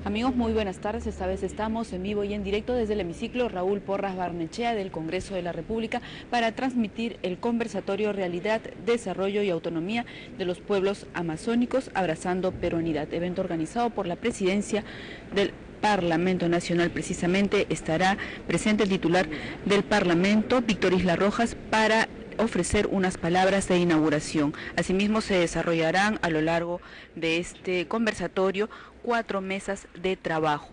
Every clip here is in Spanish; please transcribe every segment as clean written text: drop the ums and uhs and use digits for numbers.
Amigos, muy buenas tardes. Esta vez estamos en vivo y en directo desde el hemiciclo Raúl Porras Barnechea del Congreso de la República para transmitir el conversatorio Realidad, Desarrollo y Autonomía de los Pueblos Amazónicos, Abrazando Peruanidad, evento organizado por la Presidencia del Parlamento Nacional. Precisamente estará presente el titular del Parlamento, Víctor Isla Rojas, para ofrecer unas palabras de inauguración. Asimismo, se desarrollarán a lo largo de este conversatorio 4 mesas de trabajo.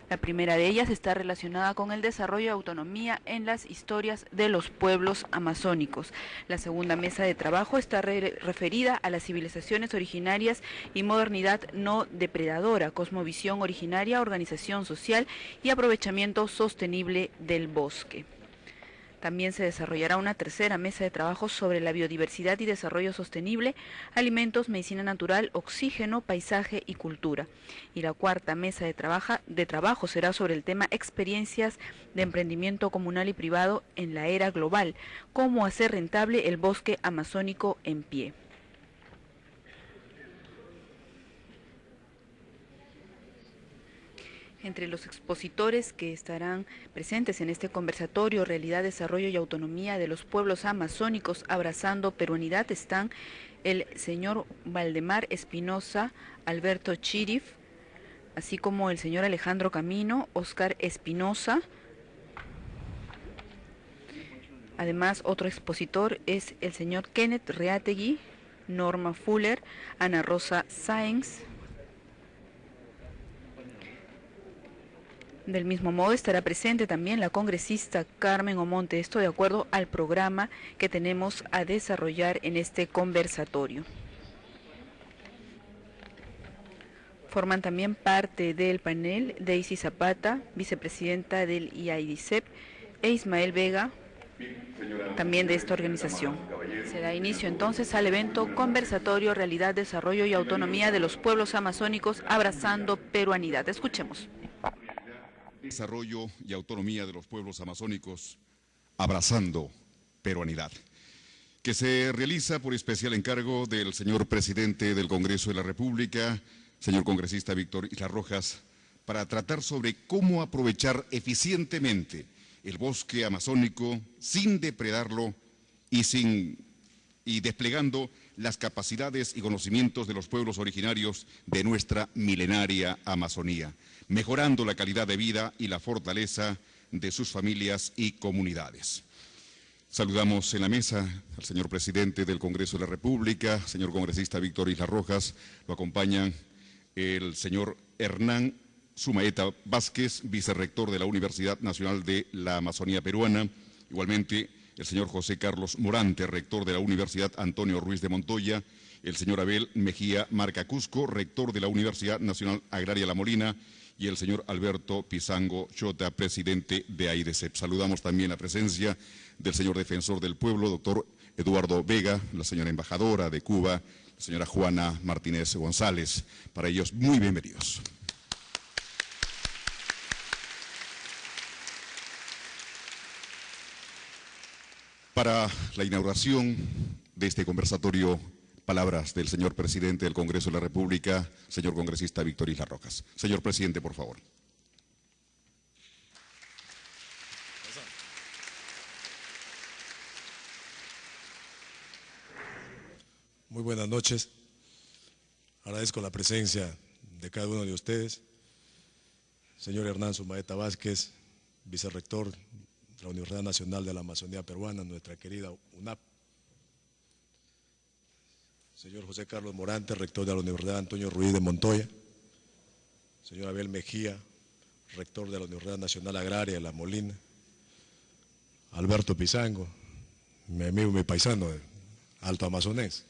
La primera de ellas está relacionada con el desarrollo de autonomía en las historias de los pueblos amazónicos. La segunda mesa de trabajo está referida a las civilizaciones originarias y modernidad no depredadora, cosmovisión originaria, organización social y aprovechamiento sostenible del bosque. También se desarrollará una tercera mesa de trabajo sobre la biodiversidad y desarrollo sostenible, alimentos, medicina natural, oxígeno, paisaje y cultura. Y la cuarta mesa de trabajo será sobre el tema experiencias de emprendimiento comunal y privado en la era global, cómo hacer rentable el bosque amazónico en pie. Entre los expositores que estarán presentes en este conversatorio Realidad, Desarrollo y Autonomía de los Pueblos Amazónicos, Abrazando Peruanidad, están el señor Valdemar Espinosa, Alberto Chirif, así como el señor Alejandro Camino, Oscar Espinosa. Además, otro expositor es el señor Kenneth Reategui, Norma Fuller, Ana Rosa Sáenz. Del mismo modo estará presente también la congresista Carmen Omonte, esto de acuerdo al programa que tenemos a desarrollar en este conversatorio. Forman también parte del panel Daisy Zapata, vicepresidenta del IAIDICEP, e Ismael Vega, también de esta organización. Se da inicio entonces al evento Conversatorio Realidad, Desarrollo y Autonomía de los Pueblos Amazónicos, Abrazando Peruanidad. Escuchemos. Desarrollo y autonomía de los pueblos amazónicos, abrazando peruanidad, que se realiza por especial encargo del señor presidente del Congreso de la República, señor congresista Víctor Isla Rojas, para tratar sobre cómo aprovechar eficientemente el bosque amazónico sin depredarlo y desplegando las capacidades y conocimientos de los pueblos originarios de nuestra milenaria Amazonía, mejorando la calidad de vida y la fortaleza de sus familias y comunidades. Saludamos en la mesa al señor presidente del Congreso de la República, señor congresista Víctor Isla Rojas, lo acompañan el señor Hernán Sumaeta Vázquez, vicerrector de la Universidad Nacional de la Amazonía Peruana, igualmente el señor José Carlos Morante, rector de la Universidad Antonio Ruiz de Montoya, el señor Abel Mejía Marca Cusco, rector de la Universidad Nacional Agraria La Molina, y el señor Alberto Pizango Chota, presidente de AIDECEP. Saludamos también la presencia del señor defensor del pueblo, doctor Eduardo Vega, la señora embajadora de Cuba, la señora Juana Martínez González. Para ellos, muy bienvenidos. Para la inauguración de este conversatorio, palabras del señor presidente del Congreso de la República, señor congresista Víctor Isla Rojas. Señor presidente, por favor. Muy buenas noches. Agradezco la presencia de cada uno de ustedes. Señor Hernán Sumaeta Vázquez, vicerrector de la Universidad Nacional de la Amazonía Peruana, nuestra querida UNAP. Señor José Carlos Morante, rector de la Universidad Antonio Ruiz de Montoya. Señor Abel Mejía, rector de la Universidad Nacional Agraria de La Molina. Alberto Pizango, mi amigo, mi paisano, alto amazonés.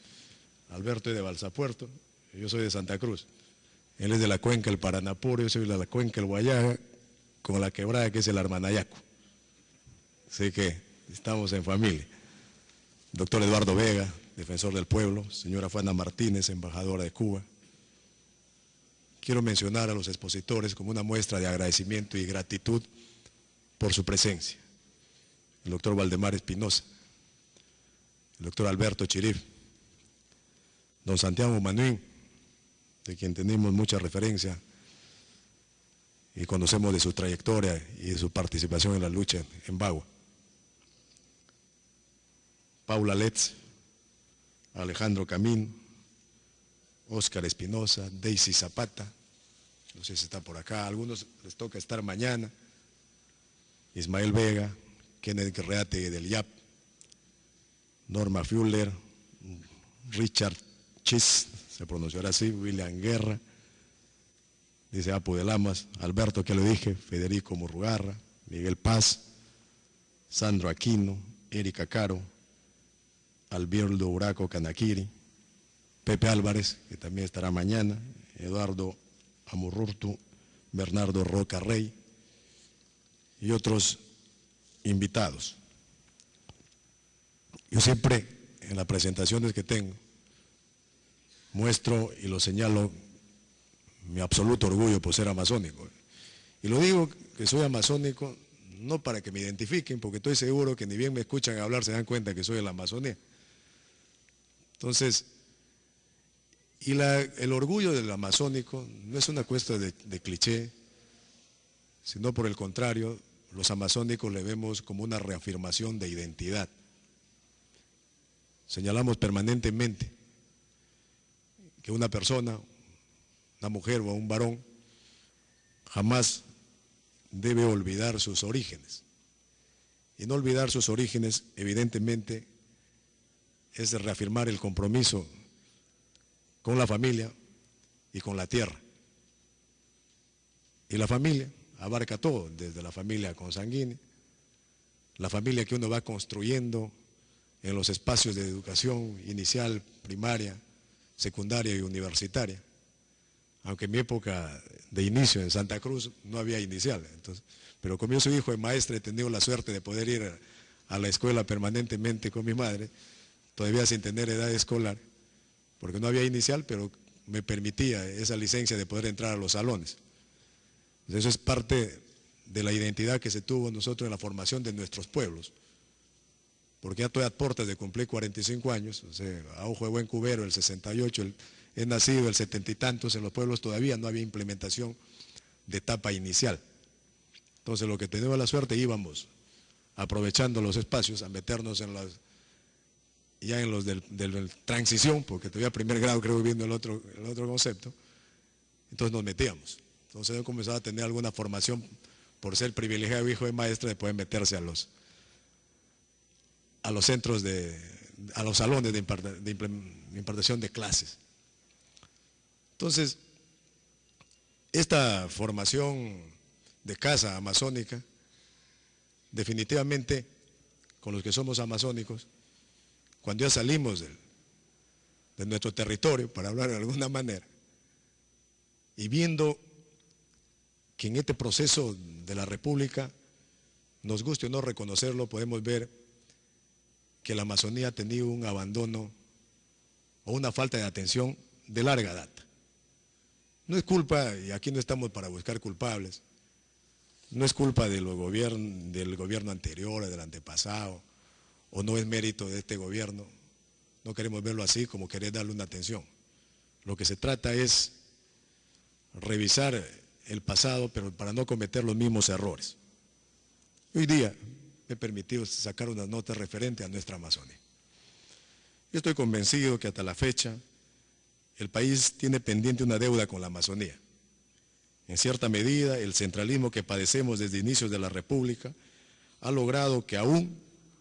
Alberto es de Balsapuerto, yo soy de Santa Cruz. Él es de la cuenca del Paranapuro, yo soy de la cuenca del Guayaga, con la quebrada que es el Armanayaco. Así que estamos en familia. Doctor Eduardo Vega, defensor del pueblo, señora Juana Martínez, embajadora de Cuba. Quiero mencionar a los expositores como una muestra de agradecimiento y gratitud por su presencia. El doctor Valdemar Espinosa, el doctor Alberto Chirif, don Santiago Manuín, de quien tenemos mucha referencia y conocemos de su trayectoria y de su participación en la lucha en Bagua. Paula Letz, Alejandro Camín, Óscar Espinosa, Daisy Zapata, no sé si está por acá, a algunos les toca estar mañana, Ismael Vega, Kenneth Reate del IAP, Norma Fuller, Richard Chis, se pronunciará así, William Guerra, dice Apu de Lamas, Alberto, que lo dije, Federico Murrugarra, Miguel Paz, Sandro Aquino, Erika Caro, Alberto Uraco Canaquiri, Pepe Álvarez, que también estará mañana, Eduardo Amurrurtu, Bernardo Roca Rey y otros invitados. Yo siempre en las presentaciones que tengo muestro y lo señalo mi absoluto orgullo por ser amazónico. Y lo digo que soy amazónico no para que me identifiquen, porque estoy seguro que ni bien me escuchan hablar se dan cuenta que soy de la Amazonía. Entonces, el orgullo del amazónico no es una cuestión de cliché, sino por el contrario, los amazónicos le vemos como una reafirmación de identidad. Señalamos permanentemente que una persona, una mujer o un varón, jamás debe olvidar sus orígenes. Y no olvidar sus orígenes, evidentemente, es de reafirmar el compromiso con la familia y con la tierra. Y la familia abarca todo, desde la familia consanguínea, la familia que uno va construyendo en los espacios de educación inicial, primaria, secundaria y universitaria. Aunque en mi época de inicio en Santa Cruz no había inicial, entonces, pero como yo soy hijo de maestra, he tenido la suerte de poder ir a la escuela permanentemente con mi madre, todavía sin tener edad escolar, porque no había inicial, pero me permitía esa licencia de poder entrar a los salones. Entonces, eso es parte de la identidad que se tuvo nosotros en la formación de nuestros pueblos, porque ya estoy a puertas de cumplir 45 años, o sea, a ojo de buen cubero, el 68, he nacido el 70 y tantos, en los pueblos todavía no había implementación de etapa inicial. Entonces, lo que teníamos la suerte, íbamos aprovechando los espacios a meternos en las, ya en los de transición, porque todavía primer grado creo viendo el otro concepto, entonces nos metíamos. Entonces yo comenzaba a tener alguna formación por ser privilegiado hijo de maestra de poder meterse a los centros a los salones de impartición de clases. Entonces, esta formación de casa amazónica, definitivamente, con los que somos amazónicos, cuando ya salimos de nuestro territorio, para hablar de alguna manera, y viendo que en este proceso de la República, nos guste o no reconocerlo, podemos ver que la Amazonía ha tenido un abandono o una falta de atención de larga data. No es culpa, y aquí no estamos para buscar culpables, no es culpa del gobierno anterior o del antepasado, o no es mérito de este gobierno, no queremos verlo así como querer darle una atención. Lo que se trata es revisar el pasado, pero para no cometer los mismos errores. Hoy día me he permitido sacar unas notas referentes a nuestra Amazonía. Yo estoy convencido que hasta la fecha el país tiene pendiente una deuda con la Amazonía. En cierta medida, el centralismo que padecemos desde inicios de la República ha logrado que aún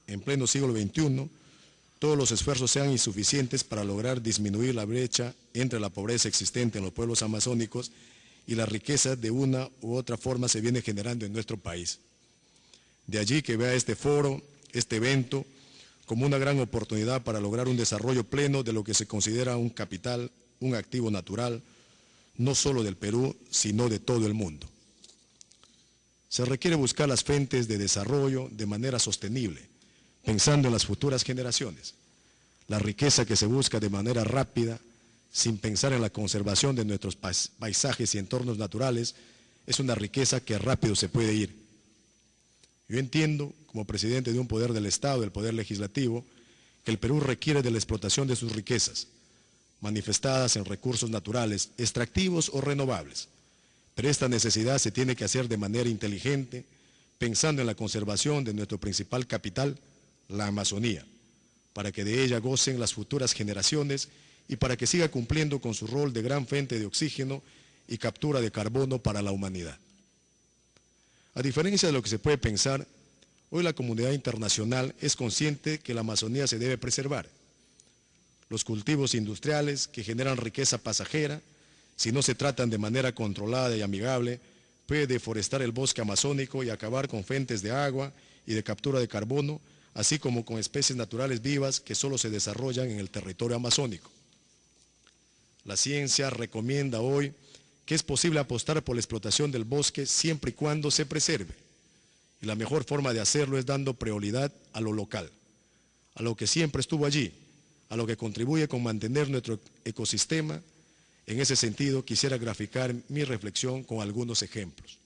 en pleno siglo XXI todos los esfuerzos sean insuficientes para lograr disminuir la brecha entre la pobreza existente en los pueblos amazónicos y la riqueza de una u otra forma se viene generando en nuestro país. De allí que vea este foro, este evento, como una gran oportunidad para lograr un desarrollo pleno de lo que se considera un capital, un activo natural, no solo del Perú, sino de todo el mundo. Se requiere buscar las fuentes de desarrollo de manera sostenible, pensando en las futuras generaciones. La riqueza que se busca de manera rápida, sin pensar en la conservación de nuestros paisajes y entornos naturales, es una riqueza que rápido se puede ir. Yo entiendo, como presidente de un poder del Estado, del Poder Legislativo, que el Perú requiere de la explotación de sus riquezas, manifestadas en recursos naturales, extractivos o renovables, Pero esta necesidad se tiene que hacer de manera inteligente, pensando en la conservación de nuestro principal capital, la Amazonía, para que de ella gocen las futuras generaciones y para que siga cumpliendo con su rol de gran fuente de oxígeno y captura de carbono para la humanidad. A diferencia de lo que se puede pensar, hoy la comunidad internacional es consciente que la Amazonía se debe preservar. Los cultivos industriales que generan riqueza pasajera, si no se tratan de manera controlada y amigable, puede deforestar el bosque amazónico y acabar con fuentes de agua y de captura de carbono, así como con especies naturales vivas que solo se desarrollan en el territorio amazónico. La ciencia recomienda hoy que es posible apostar por la explotación del bosque siempre y cuando se preserve. Y la mejor forma de hacerlo es dando prioridad a lo local, a lo que siempre estuvo allí, a lo que contribuye con mantener nuestro ecosistema. En ese sentido, quisiera graficar mi reflexión con algunos ejemplos.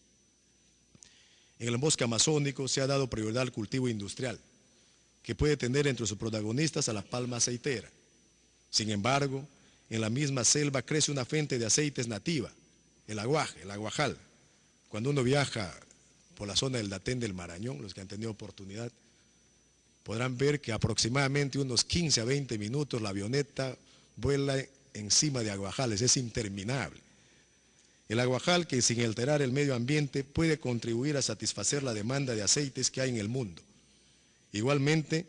En el bosque amazónico se ha dado prioridad al cultivo industrial, que puede tener entre sus protagonistas a la palma aceitera. Sin embargo, en la misma selva crece una fuente de aceites nativa, el aguaje, el aguajal. Cuando uno viaja por la zona del Datén del Marañón, los que han tenido oportunidad, podrán ver que aproximadamente unos 15 a 20 minutos la avioneta vuela encima de aguajales, es interminable. El aguajal, que sin alterar el medio ambiente puede contribuir a satisfacer la demanda de aceites que hay en el mundo. Igualmente,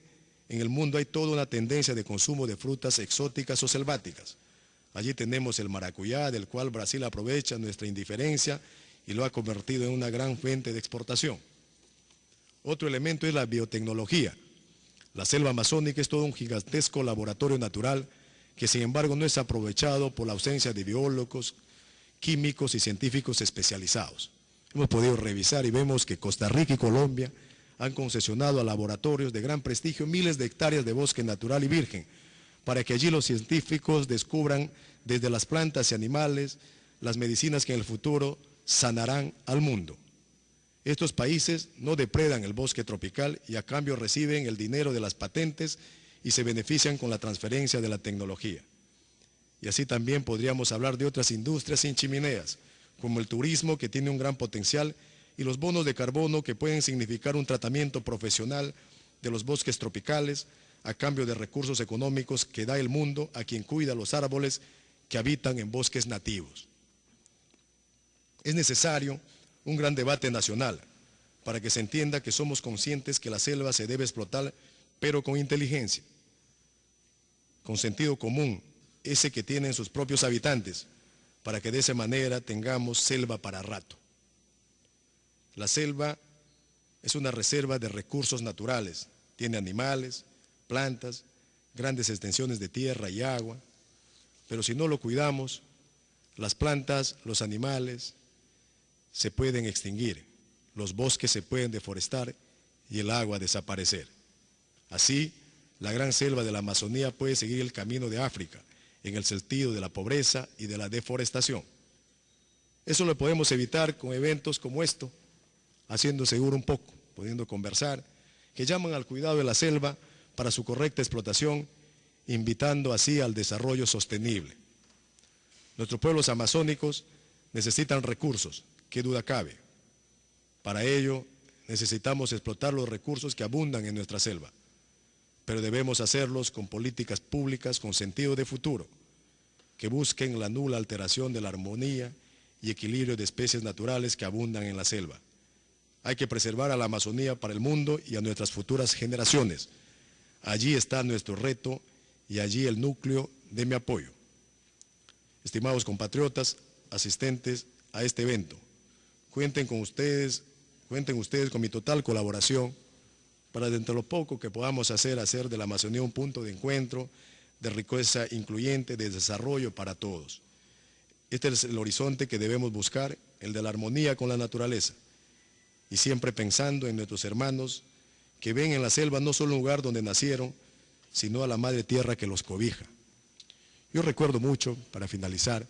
en el mundo hay toda una tendencia de consumo de frutas exóticas o selváticas. Allí tenemos el maracuyá, del cual Brasil aprovecha nuestra indiferencia y lo ha convertido en una gran fuente de exportación. Otro elemento es la biotecnología. La selva amazónica es todo un gigantesco laboratorio natural que sin embargo no es aprovechado por la ausencia de biólogos, químicos y científicos especializados. Hemos podido revisar y vemos que Costa Rica y Colombia han concesionado a laboratorios de gran prestigio miles de hectáreas de bosque natural y virgen, para que allí los científicos descubran desde las plantas y animales las medicinas que en el futuro sanarán al mundo. Estos países no depredan el bosque tropical y a cambio reciben el dinero de las patentes y se benefician con la transferencia de la tecnología. Y así también podríamos hablar de otras industrias sin chimeneas, como el turismo, que tiene un gran potencial, y los bonos de carbono, que pueden significar un tratamiento profesional de los bosques tropicales a cambio de recursos económicos que da el mundo a quien cuida los árboles que habitan en bosques nativos. Es necesario un gran debate nacional para que se entienda que somos conscientes que la selva se debe explotar, pero con inteligencia, con sentido común, ese que tienen sus propios habitantes, para que de esa manera tengamos selva para rato. La selva es una reserva de recursos naturales, tiene animales, plantas, grandes extensiones de tierra y agua, pero si no lo cuidamos, las plantas, los animales se pueden extinguir, los bosques se pueden deforestar y el agua desaparecer. Así, la gran selva de la Amazonía puede seguir el camino de África, en el sentido de la pobreza y de la deforestación. Eso lo podemos evitar con eventos como esto, haciendo seguro un poco, pudiendo conversar, que llaman al cuidado de la selva para su correcta explotación, invitando así al desarrollo sostenible. Nuestros pueblos amazónicos necesitan recursos, qué duda cabe. Para ello necesitamos explotar los recursos que abundan en nuestra selva, pero debemos hacerlos con políticas públicas con sentido de futuro, que busquen la nula alteración de la armonía y equilibrio de especies naturales que abundan en la selva. Hay que preservar a la Amazonía para el mundo y a nuestras futuras generaciones. Allí está nuestro reto y allí el núcleo de mi apoyo. Estimados compatriotas, asistentes a este evento, cuenten ustedes con mi total colaboración para, dentro de lo poco que podamos hacer de la Amazonía un punto de encuentro, de riqueza incluyente, de desarrollo para todos. Este es el horizonte que debemos buscar, el de la armonía con la naturaleza, y siempre pensando en nuestros hermanos que ven en la selva no solo un lugar donde nacieron, sino a la madre tierra que los cobija. Yo recuerdo mucho, para finalizar,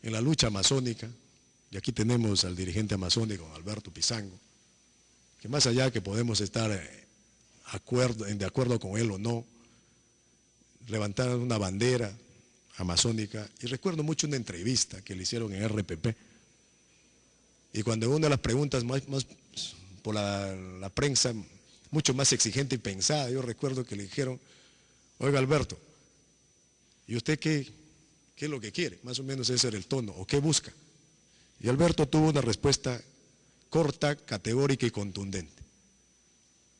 en la lucha amazónica, y aquí tenemos al dirigente amazónico, Alberto Pizango, que más allá que podemos estar de acuerdo con él o no, levantar una bandera amazónica, y recuerdo mucho una entrevista que le hicieron en RPP, y cuando una de las preguntas más por la prensa, mucho más exigente y pensada, yo recuerdo que le dijeron: oiga Alberto, ¿y usted qué es lo que quiere? Más o menos ese era el tono, ¿o qué busca? Y Alberto tuvo una respuesta corta, categórica y contundente.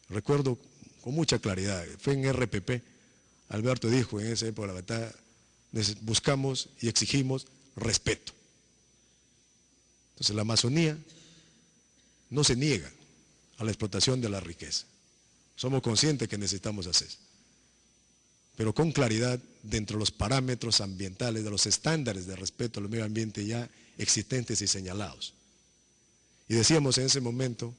Recuerdo con mucha claridad, fue en RPP, Alberto dijo en esa época de la batalla: buscamos y exigimos respeto. Entonces la Amazonía no se niega a la explotación de la riqueza. Somos conscientes que necesitamos hacer eso, pero con claridad dentro de los parámetros ambientales, de los estándares de respeto al medio ambiente ya existentes y señalados. Y decíamos en ese momento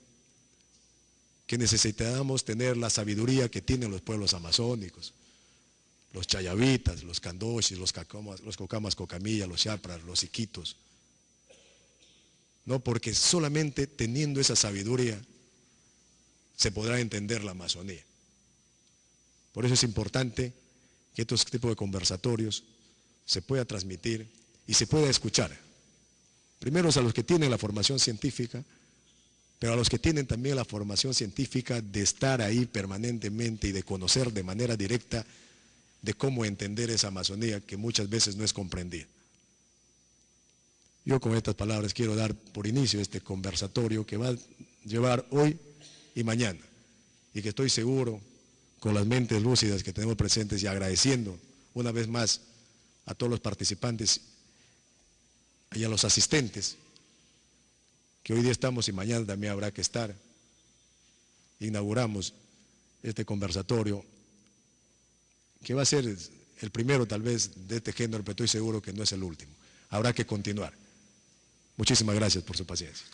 que necesitábamos tener la sabiduría que tienen los pueblos amazónicos, los chayavitas, los candoshis, los cocamas, cocamillas, los chapras, los iquitos. No, porque solamente teniendo esa sabiduría se podrá entender la Amazonía. Por eso es importante que estos tipos de conversatorios se pueda transmitir y se pueda escuchar. Primero a los que tienen la formación científica, pero a los que tienen también la formación científica de estar ahí permanentemente y de conocer de manera directa de cómo entender esa Amazonía que muchas veces no es comprendida. Yo con estas palabras quiero dar por inicio este conversatorio que va a llevar hoy y mañana, y que estoy seguro, con las mentes lúcidas que tenemos presentes y agradeciendo una vez más a todos los participantes y a los asistentes, que hoy día estamos y mañana también habrá que estar, inauguramos este conversatorio, que va a ser el primero tal vez de este género, pero estoy seguro que no es el último. Habrá que continuar. Muchísimas gracias por su paciencia.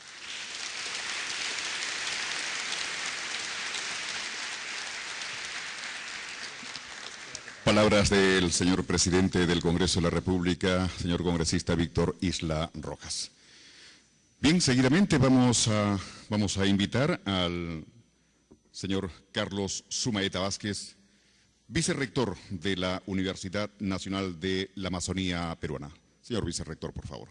Palabras del señor presidente del Congreso de la República, señor congresista Víctor Isla Rojas. Bien, seguidamente vamos a invitar al señor Carlos Sumaeta Vázquez, vicerrector de la Universidad Nacional de la Amazonía Peruana. Señor vicerrector, por favor.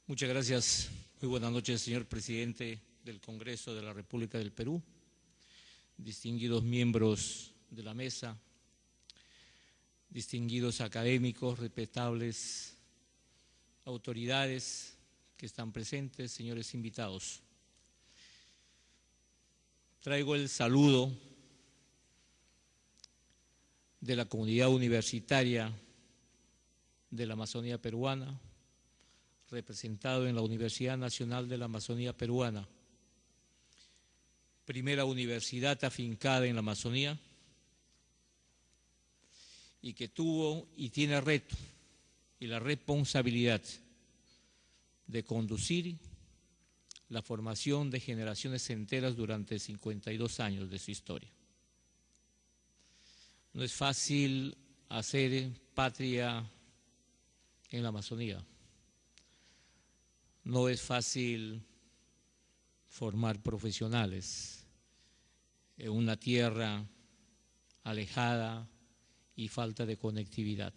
Muchas gracias. Muy buenas noches, señor presidente del Congreso de la República del Perú, distinguidos miembros de la mesa, distinguidos académicos, respetables autoridades que están presentes, señores invitados. Traigo el saludo de la comunidad universitaria de la Amazonía peruana, representado en la Universidad Nacional de la Amazonía Peruana, primera universidad afincada en la Amazonía y que tuvo y tiene el reto y la responsabilidad de conducir la formación de generaciones enteras durante 52 años de su historia. No es fácil hacer patria en la Amazonía. No es fácil formar profesionales en una tierra alejada y falta de conectividad.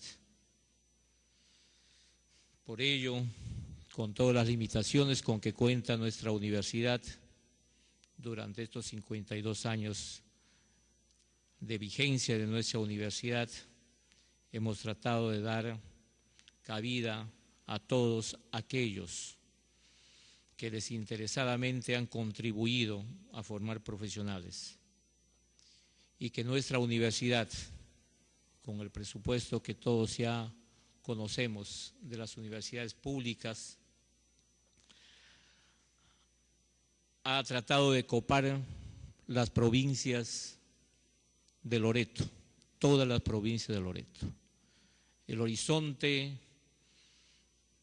Por ello, con todas las limitaciones con que cuenta nuestra universidad durante estos 52 años de vigencia de nuestra universidad, hemos tratado de dar cabida a todos aquellos que desinteresadamente han contribuido a formar profesionales y que nuestra universidad, con el presupuesto que todos ya conocemos de las universidades públicas, ha tratado de copar las provincias de Loreto, todas las provincias de Loreto. El horizonte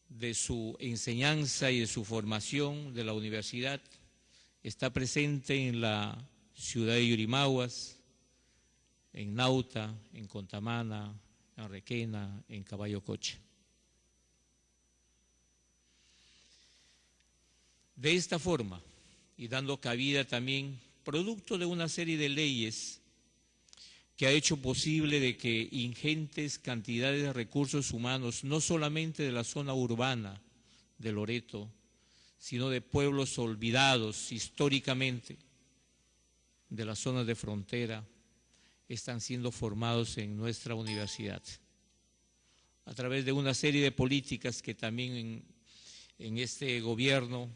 de su enseñanza y de su formación de la universidad está presente en la ciudad de Yurimaguas, en Nauta, en Contamana, en Requena, en Caballo Coche. De esta forma, y dando cabida también, producto de una serie de leyes que ha hecho posible de que ingentes cantidades de recursos humanos, no solamente de la zona urbana de Loreto, sino de pueblos olvidados históricamente, de las zonas de frontera, están siendo formados en nuestra universidad, a través de una serie de políticas que también en este gobierno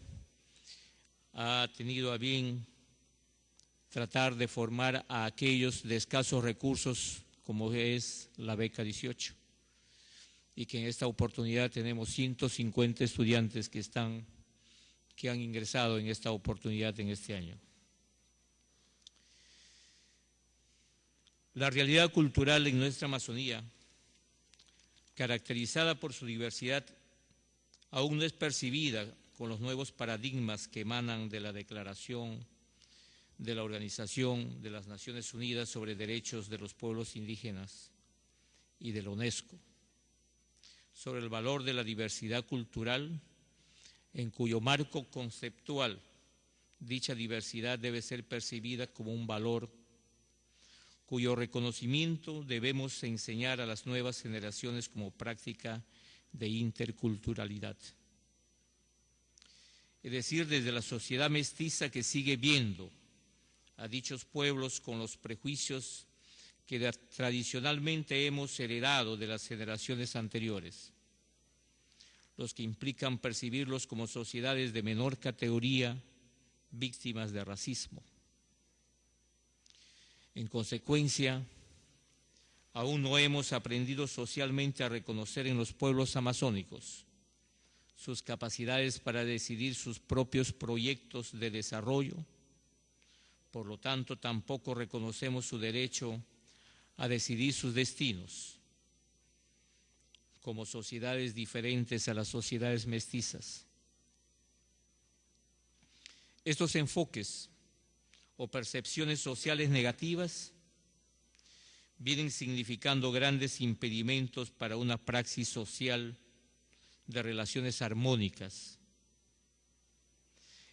ha tenido a bien tratar de formar a aquellos de escasos recursos, como es la beca 18, y que en esta oportunidad tenemos 150 estudiantes que han ingresado en esta oportunidad en este año. La realidad cultural en nuestra Amazonía, caracterizada por su diversidad, aún no es percibida con los nuevos paradigmas que emanan de la Declaración de la Organización de las Naciones Unidas sobre Derechos de los Pueblos Indígenas y de la UNESCO, sobre el valor de la diversidad cultural, en cuyo marco conceptual dicha diversidad debe ser percibida como un valor cuyo reconocimiento debemos enseñar a las nuevas generaciones como práctica de interculturalidad. Es decir, desde la sociedad mestiza que sigue viendo a dichos pueblos con los prejuicios que tradicionalmente hemos heredado de las generaciones anteriores, los que implican percibirlos como sociedades de menor categoría, víctimas de racismo. En consecuencia, aún no hemos aprendido socialmente a reconocer en los pueblos amazónicos sus capacidades para decidir sus propios proyectos de desarrollo. Por lo tanto, tampoco reconocemos su derecho a decidir sus destinos como sociedades diferentes a las sociedades mestizas. Estos enfoques o percepciones sociales negativas vienen significando grandes impedimentos para una praxis social de relaciones armónicas,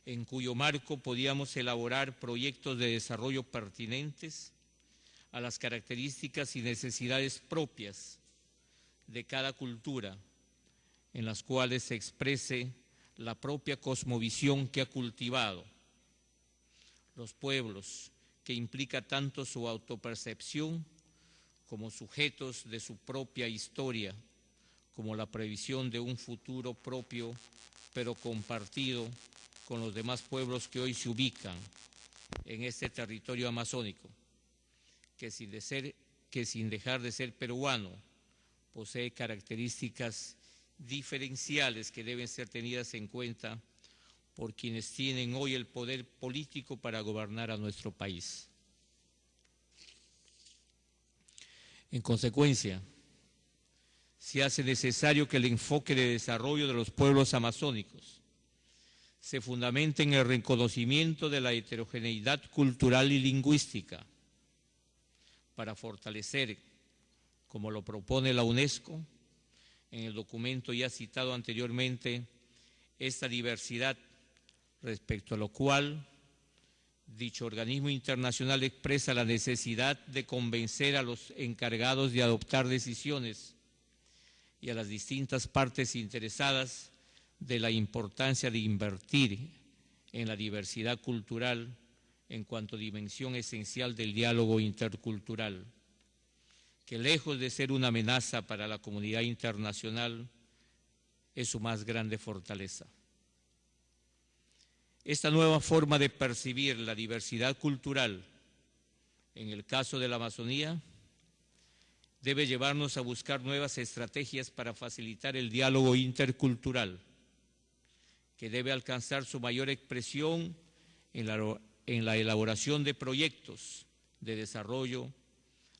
en cuyo marco podíamos elaborar proyectos de desarrollo pertinentes a las características y necesidades propias de cada cultura, en las cuales se exprese la propia cosmovisión que ha cultivado los pueblos, que implica tanto su autopercepción como sujetos de su propia historia, como la previsión de un futuro propio, pero compartido con los demás pueblos que hoy se ubican en este territorio amazónico, que sin dejar de ser peruano, posee características diferenciales que deben ser tenidas en cuenta por quienes tienen hoy el poder político para gobernar a nuestro país. En consecuencia, se hace necesario que el enfoque de desarrollo de los pueblos amazónicos se fundamente en el reconocimiento de la heterogeneidad cultural y lingüística para fortalecer, como lo propone la UNESCO, en el documento ya citado anteriormente, esta diversidad, respecto a lo cual dicho organismo internacional expresa la necesidad de convencer a los encargados de adoptar decisiones y a las distintas partes interesadas de la importancia de invertir en la diversidad cultural en cuanto dimensión esencial del diálogo intercultural, que lejos de ser una amenaza para la comunidad internacional, es su más grande fortaleza. Esta nueva forma de percibir la diversidad cultural, en el caso de la Amazonía, debe llevarnos a buscar nuevas estrategias para facilitar el diálogo intercultural, que debe alcanzar su mayor expresión en la elaboración de proyectos de desarrollo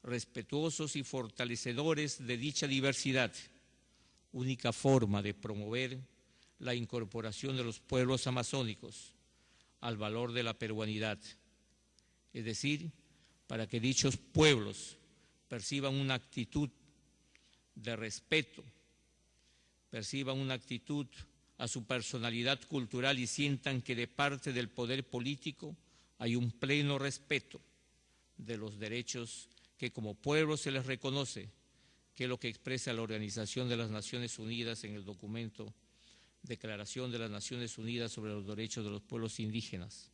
respetuosos y fortalecedores de dicha diversidad, única forma de promover la incorporación de los pueblos amazónicos al valor de la peruanidad, es decir, para que dichos pueblos perciban una actitud de respeto, perciban una actitud a su personalidad cultural y sientan que de parte del poder político hay un pleno respeto de los derechos que como pueblo se les reconoce, que es lo que expresa la Organización de las Naciones Unidas en el documento Declaración de las Naciones Unidas sobre los Derechos de los Pueblos Indígenas,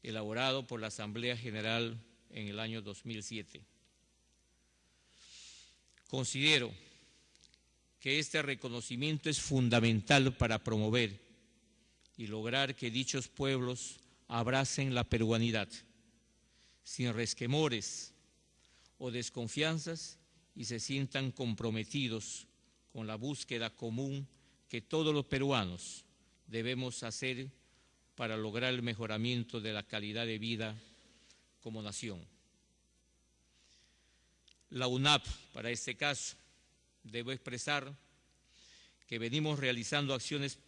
elaborado por la Asamblea General en el año 2007. Considero que este reconocimiento es fundamental para promover y lograr que dichos pueblos abracen la peruanidad, sin resquemores o desconfianzas, y se sientan comprometidos con la búsqueda común que todos los peruanos debemos hacer para lograr el mejoramiento de la calidad de vida como nación. La UNAP, para este caso, debo expresar que venimos realizando acciones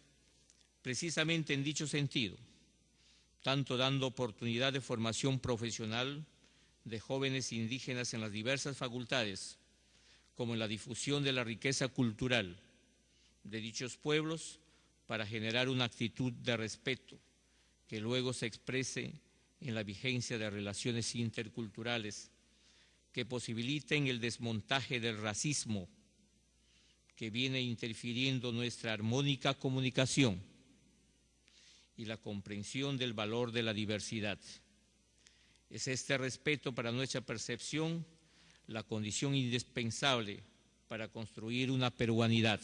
precisamente en dicho sentido, tanto dando oportunidad de formación profesional de jóvenes indígenas en las diversas facultades, como en la difusión de la riqueza cultural de dichos pueblos para generar una actitud de respeto que luego se exprese en la vigencia de relaciones interculturales que posibiliten el desmontaje del racismo que viene interfiriendo nuestra armónica comunicación y la comprensión del valor de la diversidad. Es este respeto para nuestra percepción la condición indispensable para construir una peruanidad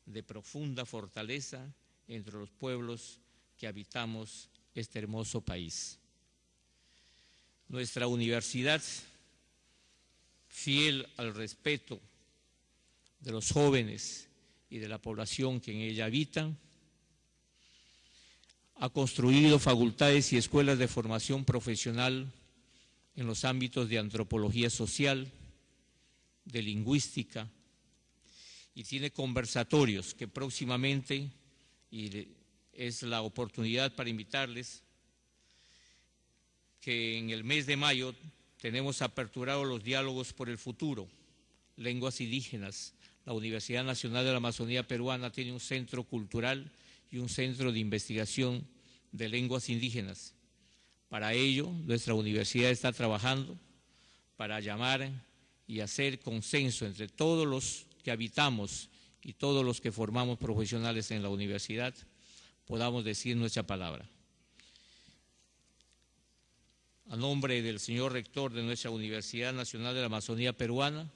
de profunda fortaleza entre los pueblos que habitamos este hermoso país. Nuestra universidad, fiel al respeto de los jóvenes y de la población que en ella habitan, ha construido facultades y escuelas de formación profesional en los ámbitos de antropología social, de lingüística, y tiene conversatorios que próximamente, y es la oportunidad para invitarles, que en el mes de mayo tenemos aperturado los diálogos por el futuro, lenguas indígenas. La Universidad Nacional de la Amazonía Peruana tiene un centro cultural y un centro de investigación de lenguas indígenas. Para ello, nuestra universidad está trabajando para llamar y hacer consenso entre todos los que habitamos y todos los que formamos profesionales en la universidad, podamos decir nuestra palabra. A nombre del señor rector de nuestra Universidad Nacional de la Amazonía Peruana,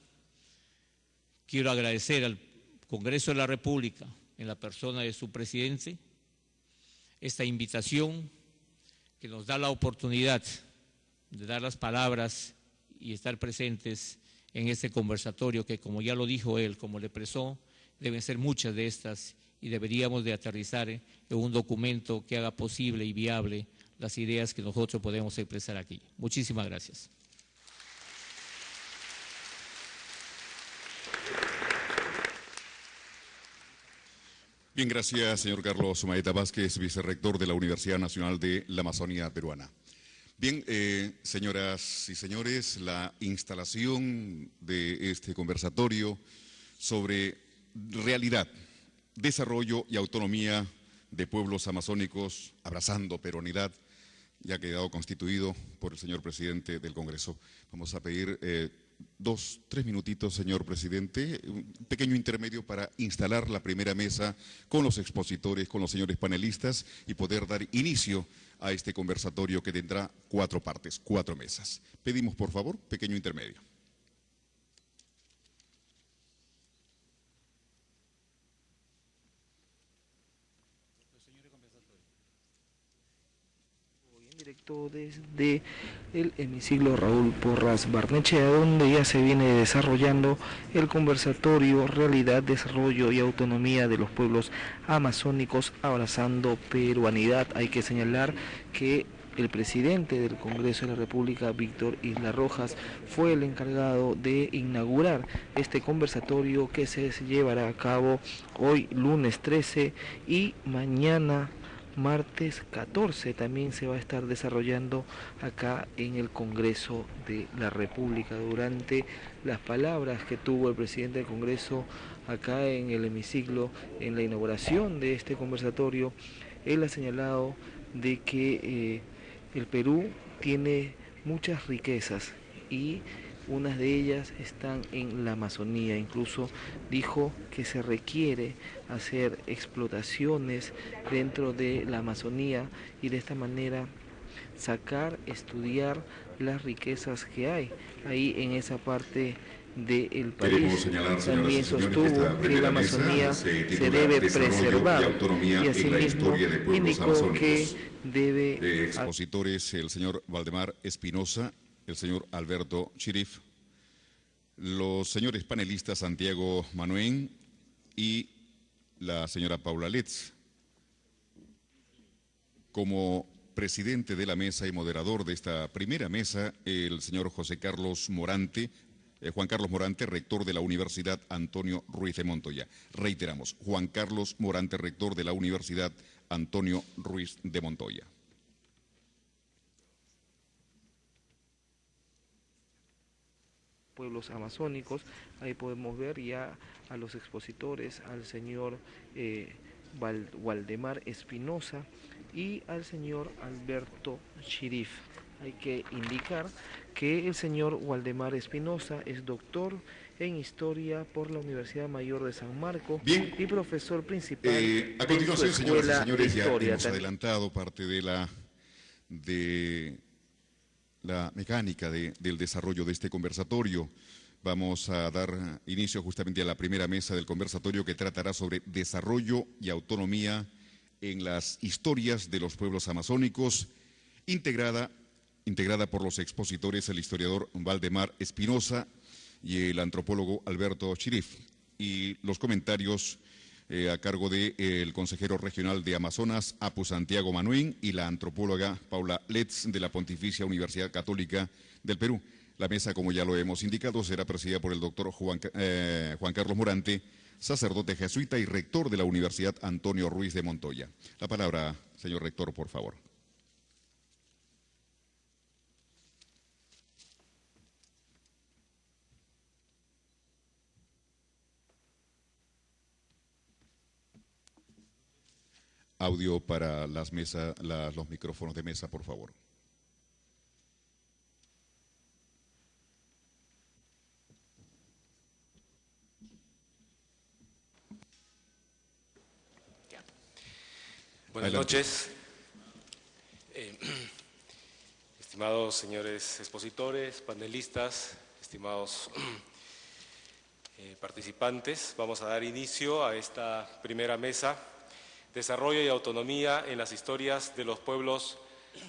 quiero agradecer al Congreso de la República, en la persona de su presidente, esta invitación que nos da la oportunidad de dar las palabras y estar presentes en este conversatorio que, como ya lo dijo él, como le expresó, deben ser muchas de estas y deberíamos de aterrizar en un documento que haga posible y viable las ideas que nosotros podemos expresar aquí. Muchísimas gracias. Bien, gracias, señor Carlos Maeta Vázquez, vicerrector de la Universidad Nacional de la Amazonía Peruana. Bien, señoras y señores, la instalación de este conversatorio sobre realidad, desarrollo y autonomía de pueblos amazónicos, abrazando peruanidad, ya ha quedado constituido por el señor presidente del Congreso. Vamos a pedir 2-3 minutitos, señor presidente, un pequeño intermedio para instalar la primera mesa con los expositores, con los señores panelistas y poder dar inicio a este conversatorio que tendrá 4 partes, 4 mesas. Pedimos, por favor, pequeño intermedio. Directo desde el hemiciclo Raúl Porras Barnechea, donde ya se viene desarrollando el conversatorio Realidad, Desarrollo y Autonomía de los Pueblos Amazónicos, abrazando peruanidad. Hay que señalar que el presidente del Congreso de la República, Víctor Isla Rojas, fue el encargado de inaugurar este conversatorio que se llevará a cabo hoy lunes 13 y mañana martes 14 también se va a estar desarrollando acá en el Congreso de la República. Durante las palabras que tuvo el presidente del Congreso acá en el hemiciclo, en la inauguración de este conversatorio, él ha señalado de que el Perú tiene muchas riquezas y unas de ellas están en la Amazonía. Incluso dijo que se requiere hacer explotaciones dentro de la Amazonía y de esta manera sacar, estudiar las riquezas que hay ahí en esa parte del país. También sostuvo que la Amazonía se debe preservar y asimismo indicó que debe... Expositores, el señor Valdemar Espinosa, el señor Alberto Chirif, los señores panelistas Santiago Manuén y la señora Paula Letz. Como presidente de la mesa y moderador de esta primera mesa, el señor Juan Carlos Morante, rector de la Universidad Antonio Ruiz de Montoya. Reiteramos, Juan Carlos Morante, rector de la Universidad Antonio Ruiz de Montoya. Pueblos amazónicos, ahí podemos ver ya a los expositores, al señor Waldemar Espinosa y al señor Alberto Chirif. Hay que indicar que el señor Waldemar Espinosa es doctor en Historia por la Universidad Mayor de San Marcos. Bien. Y profesor principal a continuación, señoras y señores, ya Historia. hemos adelantado parte de la mecánica del desarrollo de este conversatorio. Vamos a dar inicio justamente a la primera mesa del conversatorio que tratará sobre desarrollo y autonomía en las historias de los pueblos amazónicos, integrada por los expositores, el historiador Valdemar Espinosa y el antropólogo Alberto Chirif, y los comentarios a cargo del consejero regional de Amazonas, Apu Santiago Manuén, y la antropóloga Paula Letz de la Pontificia Universidad Católica del Perú. La mesa, como ya lo hemos indicado, será presidida por el doctor Juan Carlos Morante, sacerdote jesuita y rector de la Universidad Antonio Ruiz de Montoya. La palabra, señor rector, por favor. Audio para los micrófonos de mesa, por favor. Buenas noches, estimados señores expositores, panelistas, estimados participantes. Vamos a dar inicio a esta primera mesa, Desarrollo y Autonomía en las Historias de los Pueblos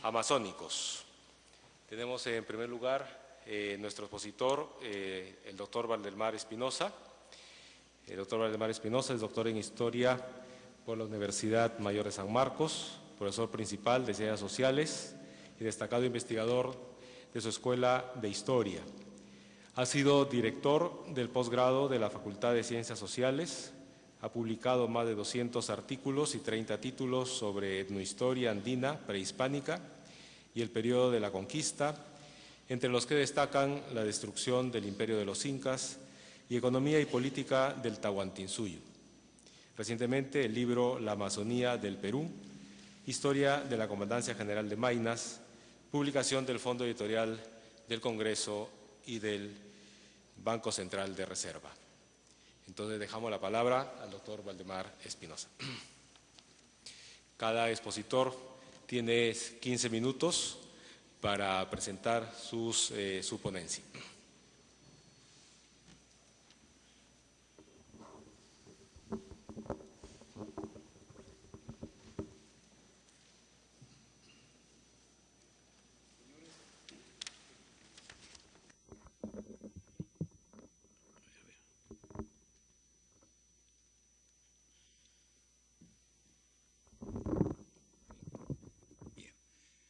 Amazónicos. Tenemos en primer lugar nuestro expositor, el doctor Waldemar Espinosa. El doctor Waldemar Espinosa es doctor en Historia por la Universidad Mayor de San Marcos, profesor principal de Ciencias Sociales y destacado investigador de su Escuela de Historia. Ha sido director del posgrado de la Facultad de Ciencias Sociales, ha publicado más de 200 artículos y 30 títulos sobre etnohistoria andina prehispánica y el periodo de la conquista, entre los que destacan la destrucción del Imperio de los Incas y economía y política del Tahuantinsuyo. Recientemente el libro La Amazonía del Perú, Historia de la Comandancia General de Maynas, publicación del Fondo Editorial del Congreso y del Banco Central de Reserva. Entonces dejamos la palabra al doctor Waldemar Espinosa. Cada expositor tiene 15 minutos para presentar su ponencia.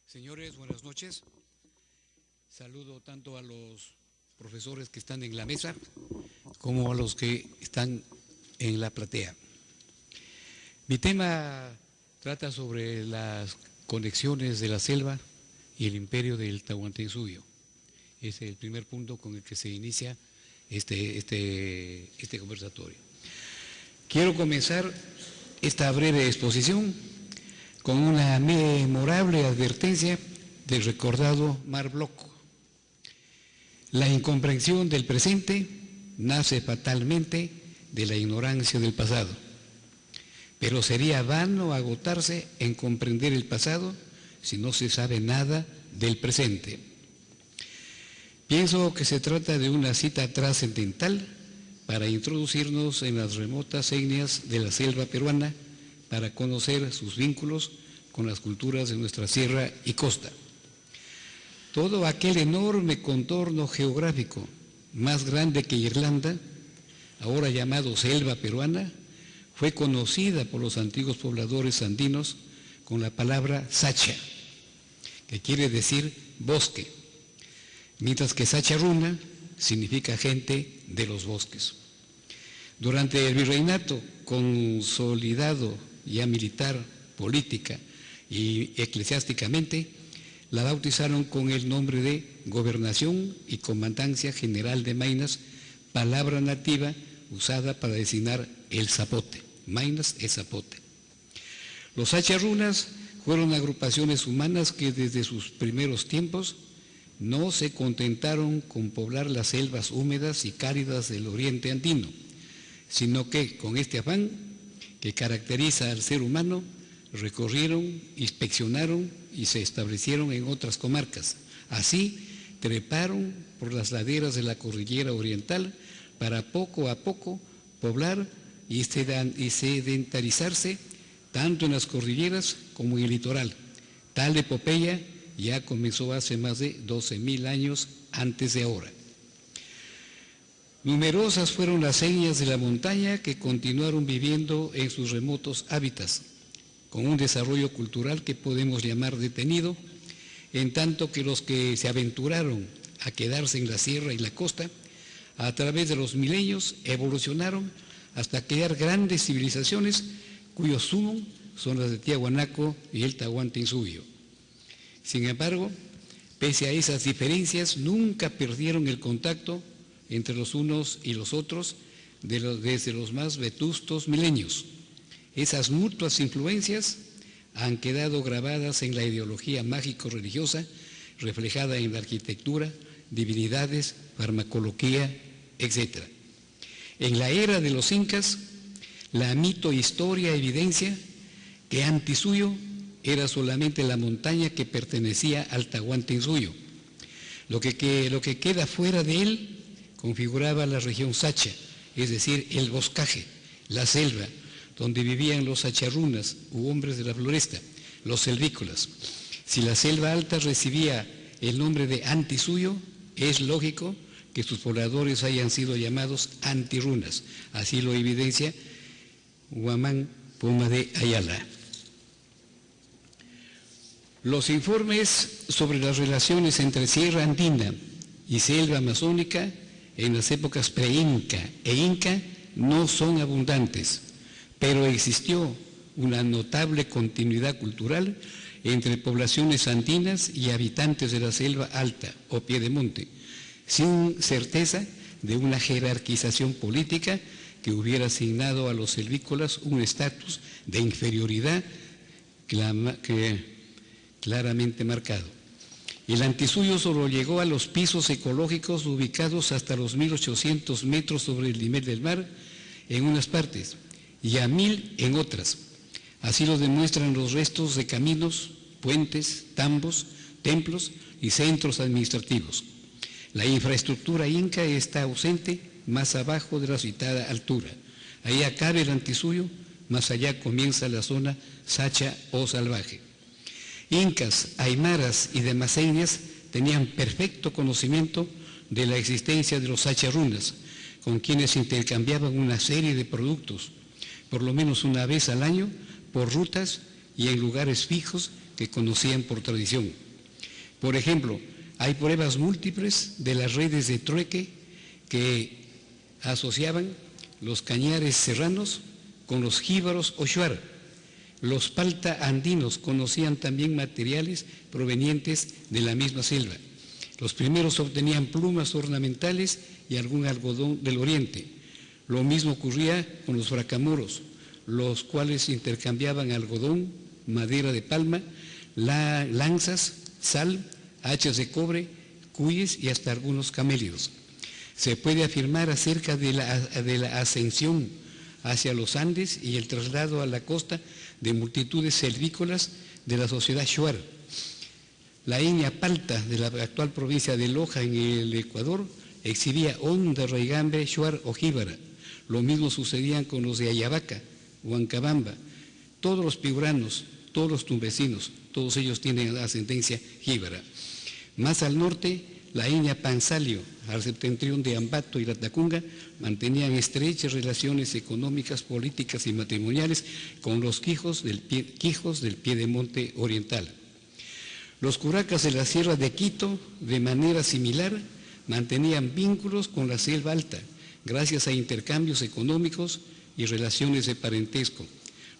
Señores, buenas noches. Saludo tanto a los profesores que están en la mesa como a los que están en la platea. Mi tema trata sobre las conexiones de la selva y el imperio del Tahuantinsuyo. Es el primer punto con el que se inicia este conversatorio. Quiero comenzar esta breve exposición con una memorable advertencia del recordado Marc Bloch. La incomprensión del presente nace fatalmente de la ignorancia del pasado, pero sería vano agotarse en comprender el pasado si no se sabe nada del presente. Pienso que se trata de una cita trascendental para introducirnos en las remotas etnias de la selva peruana para conocer sus vínculos con las culturas de nuestra sierra y costa. Todo aquel enorme contorno geográfico, más grande que Irlanda, ahora llamado selva peruana, fue conocida por los antiguos pobladores andinos con la palabra sacha, que quiere decir bosque, mientras que sacharuna significa gente de los bosques. Durante el virreinato, consolidado ya militar, política y eclesiásticamente, la bautizaron con el nombre de Gobernación y Comandancia General de Maynas, palabra nativa usada para designar el zapote. Maynas es zapote. Los sacharunas fueron agrupaciones humanas que desde sus primeros tiempos no se contentaron con poblar las selvas húmedas y cálidas del oriente andino, sino que con este afán que caracteriza al ser humano, recorrieron, inspeccionaron y se establecieron en otras comarcas. Así, treparon por las laderas de la cordillera oriental para poco a poco poblar y sedentarizarse tanto en las cordilleras como en el litoral. Tal epopeya ya comenzó hace más de 12.000 años antes de ahora. Numerosas fueron las etnias de la montaña que continuaron viviendo en sus remotos hábitats, con un desarrollo cultural que podemos llamar detenido, en tanto que los que se aventuraron a quedarse en la sierra y la costa, a través de los milenios evolucionaron hasta crear grandes civilizaciones cuyo sumo son las de Tiahuanaco y el Tahuantinsuyo. Sin embargo, pese a esas diferencias, nunca perdieron el contacto entre los unos y los otros desde los más vetustos milenios. Esas mutuas influencias han quedado grabadas en la ideología mágico-religiosa, reflejada en la arquitectura, divinidades, farmacología, etc. En la era de los incas, la mito-historia evidencia que Antisuyo era solamente la montaña que pertenecía al Tahuantinsuyo. Lo que queda fuera de él configuraba la región sacha, es decir, el boscaje, la selva, donde vivían los sacharunas u hombres de la floresta, los selvícolas. Si la selva alta recibía el nombre de Antisuyo, es lógico que sus pobladores hayan sido llamados antirunas. Así lo evidencia Huamán Poma de Ayala. Los informes sobre las relaciones entre Sierra Andina y selva amazónica en las épocas pre-inca e inca no son abundantes, pero existió una notable continuidad cultural entre poblaciones andinas y habitantes de la selva alta o piedemonte, sin certeza de una jerarquización política que hubiera asignado a los selvícolas un estatus de inferioridad claramente marcado. El Antisuyo solo llegó a los pisos ecológicos ubicados hasta los 1.800 metros sobre el nivel del mar en unas partes y a 1.000 en otras. Así lo demuestran los restos de caminos, puentes, tambos, templos y centros administrativos. La infraestructura inca está ausente más abajo de la citada altura. Ahí acaba el Antisuyo, más allá comienza la zona sacha o salvaje. Incas, aymaras y demás etnias tenían perfecto conocimiento de la existencia de los sacharunas, con quienes intercambiaban una serie de productos, por lo menos una vez al año, por rutas y en lugares fijos que conocían por tradición. Por ejemplo, hay pruebas múltiples de las redes de trueque que asociaban los cañares serranos con los jíbaros o shuar. Los palta andinos conocían también materiales provenientes de la misma selva. Los primeros obtenían plumas ornamentales y algún algodón del oriente. Lo mismo ocurría con los fracamuros, los cuales intercambiaban algodón, madera de palma, lanzas, sal, hachas de cobre, cuyes y hasta algunos camélidos. Se puede afirmar acerca de la ascensión hacia los Andes y el traslado a la costa de multitudes silvícolas de la sociedad shuar. La etnia palta de la actual provincia de Loja en el Ecuador exhibía honda raigambre shuar o jíbara. Lo mismo sucedía con los de Ayabaca, Huancabamba, todos los piuranos, todos los tumbesinos, todos ellos tienen ascendencia jíbara. Más al norte, la etnia Pansalio, al septentrión de Ambato y la Tacunga, mantenían estrechas relaciones económicas, políticas y matrimoniales con los quijos del Piedemonte Oriental. Los curacas de la Sierra de Quito, de manera similar, mantenían vínculos con la selva alta, gracias a intercambios económicos y relaciones de parentesco.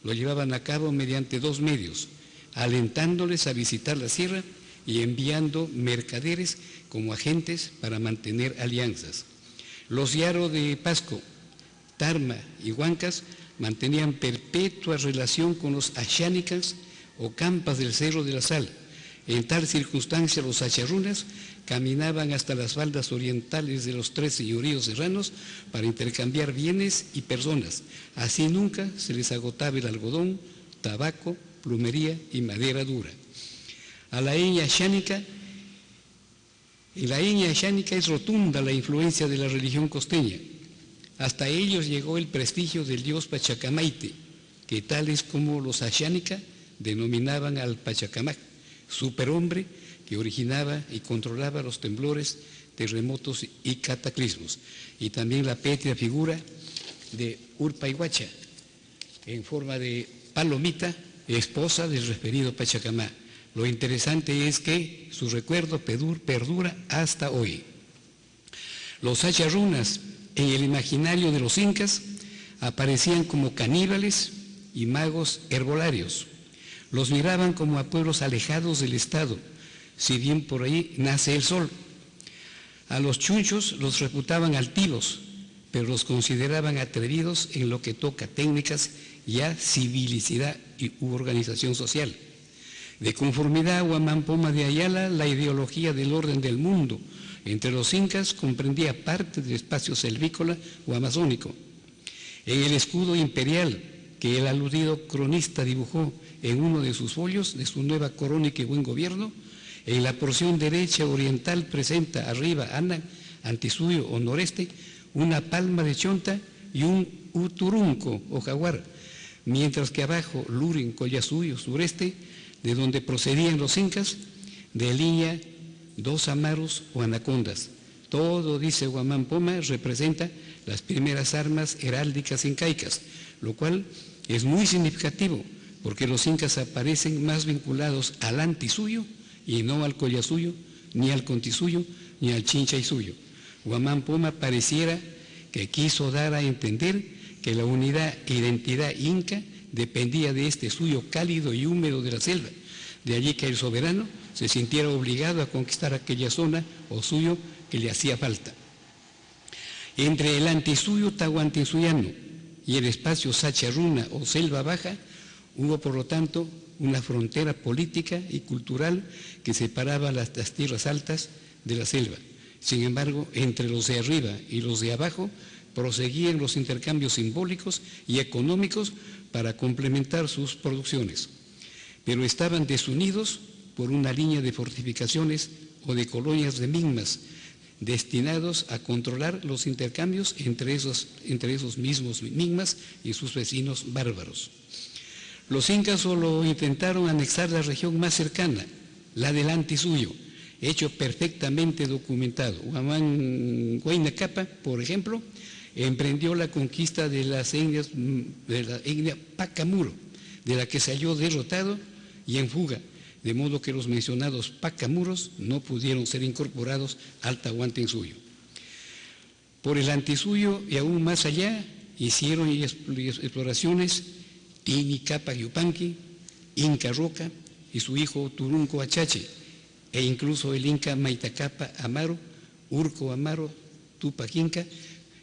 Lo llevaban a cabo mediante dos medios, alentándoles a visitar la sierra y enviando mercaderes como agentes para mantener alianzas. Los Yaro de Pasco, Tarma y Huancas mantenían perpetua relación con los Axánicas o Campas del Cerro de la Sal. En tal circunstancia los acharrunas caminaban hasta las faldas orientales de los 3 señoríos serranos para intercambiar bienes y personas. Así nunca se les agotaba el algodón, tabaco, plumería y madera dura. En la etnia axánica es rotunda la influencia de la religión costeña. Hasta ellos llegó el prestigio del dios Pachacamaite, que tales como los axánica denominaban al Pachacamac, superhombre que originaba y controlaba los temblores, terremotos y cataclismos. Y también la pétrea figura de Urpayhuacha, en forma de palomita, esposa del referido Pachacamá. Lo interesante es que su recuerdo perdura hasta hoy. Los acharrunas en el imaginario de los incas aparecían como caníbales y magos herbolarios. Los miraban como a pueblos alejados del Estado, si bien por ahí nace el sol. A los chunchos los reputaban altivos, pero los consideraban atrevidos en lo que toca técnicas y a civilicidad u organización social. De conformidad a Huamán Poma de Ayala, la ideología del orden del mundo entre los incas comprendía parte del espacio selvícola o amazónico. En el escudo imperial que el aludido cronista dibujó en uno de sus folios de su nueva crónica y buen gobierno, en la porción derecha oriental presenta arriba antisuyo o noreste una palma de chonta y un uturunco o jaguar, mientras que abajo Lurin, Collasuyo, sureste, de donde procedían los incas, delinea 2 amaros o anacondas. Todo, dice Huamán Poma, representa las primeras armas heráldicas incaicas, lo cual es muy significativo, porque los incas aparecen más vinculados al antisuyo y no al collasuyo, ni al contisuyo, ni al chinchaysuyo. Huamán Poma pareciera que quiso dar a entender que la unidad e identidad inca dependía de este suyo cálido y húmedo de la selva. De allí que el soberano se sintiera obligado a conquistar aquella zona o suyo que le hacía falta. Entre el antisuyo tahuantinsuyano y el espacio sacharruna o selva baja, hubo por lo tanto una frontera política y cultural que separaba las tierras altas de la selva. Sin embargo, entre los de arriba y los de abajo proseguían los intercambios simbólicos y económicos para complementar sus producciones, pero estaban desunidos por una línea de fortificaciones o de colonias de migmas destinados a controlar los intercambios entre esos mismos migmas y sus vecinos bárbaros. Los incas solo intentaron anexar la región más cercana, la del antisuyo, hecho perfectamente documentado. Huamán Capa, por ejemplo, emprendió la conquista de la etnia Pacamuro, de la que salió derrotado y en fuga, de modo que los mencionados Pacamuros no pudieron ser incorporados al Tahuantinsuyo. Por el antisuyo y aún más allá hicieron exploraciones Tini Capa Yupanqui, Inca Roca y su hijo Turunco Achache, e incluso el Inca Maitacapa Amaro, Urco Amaro, Tupac Inca,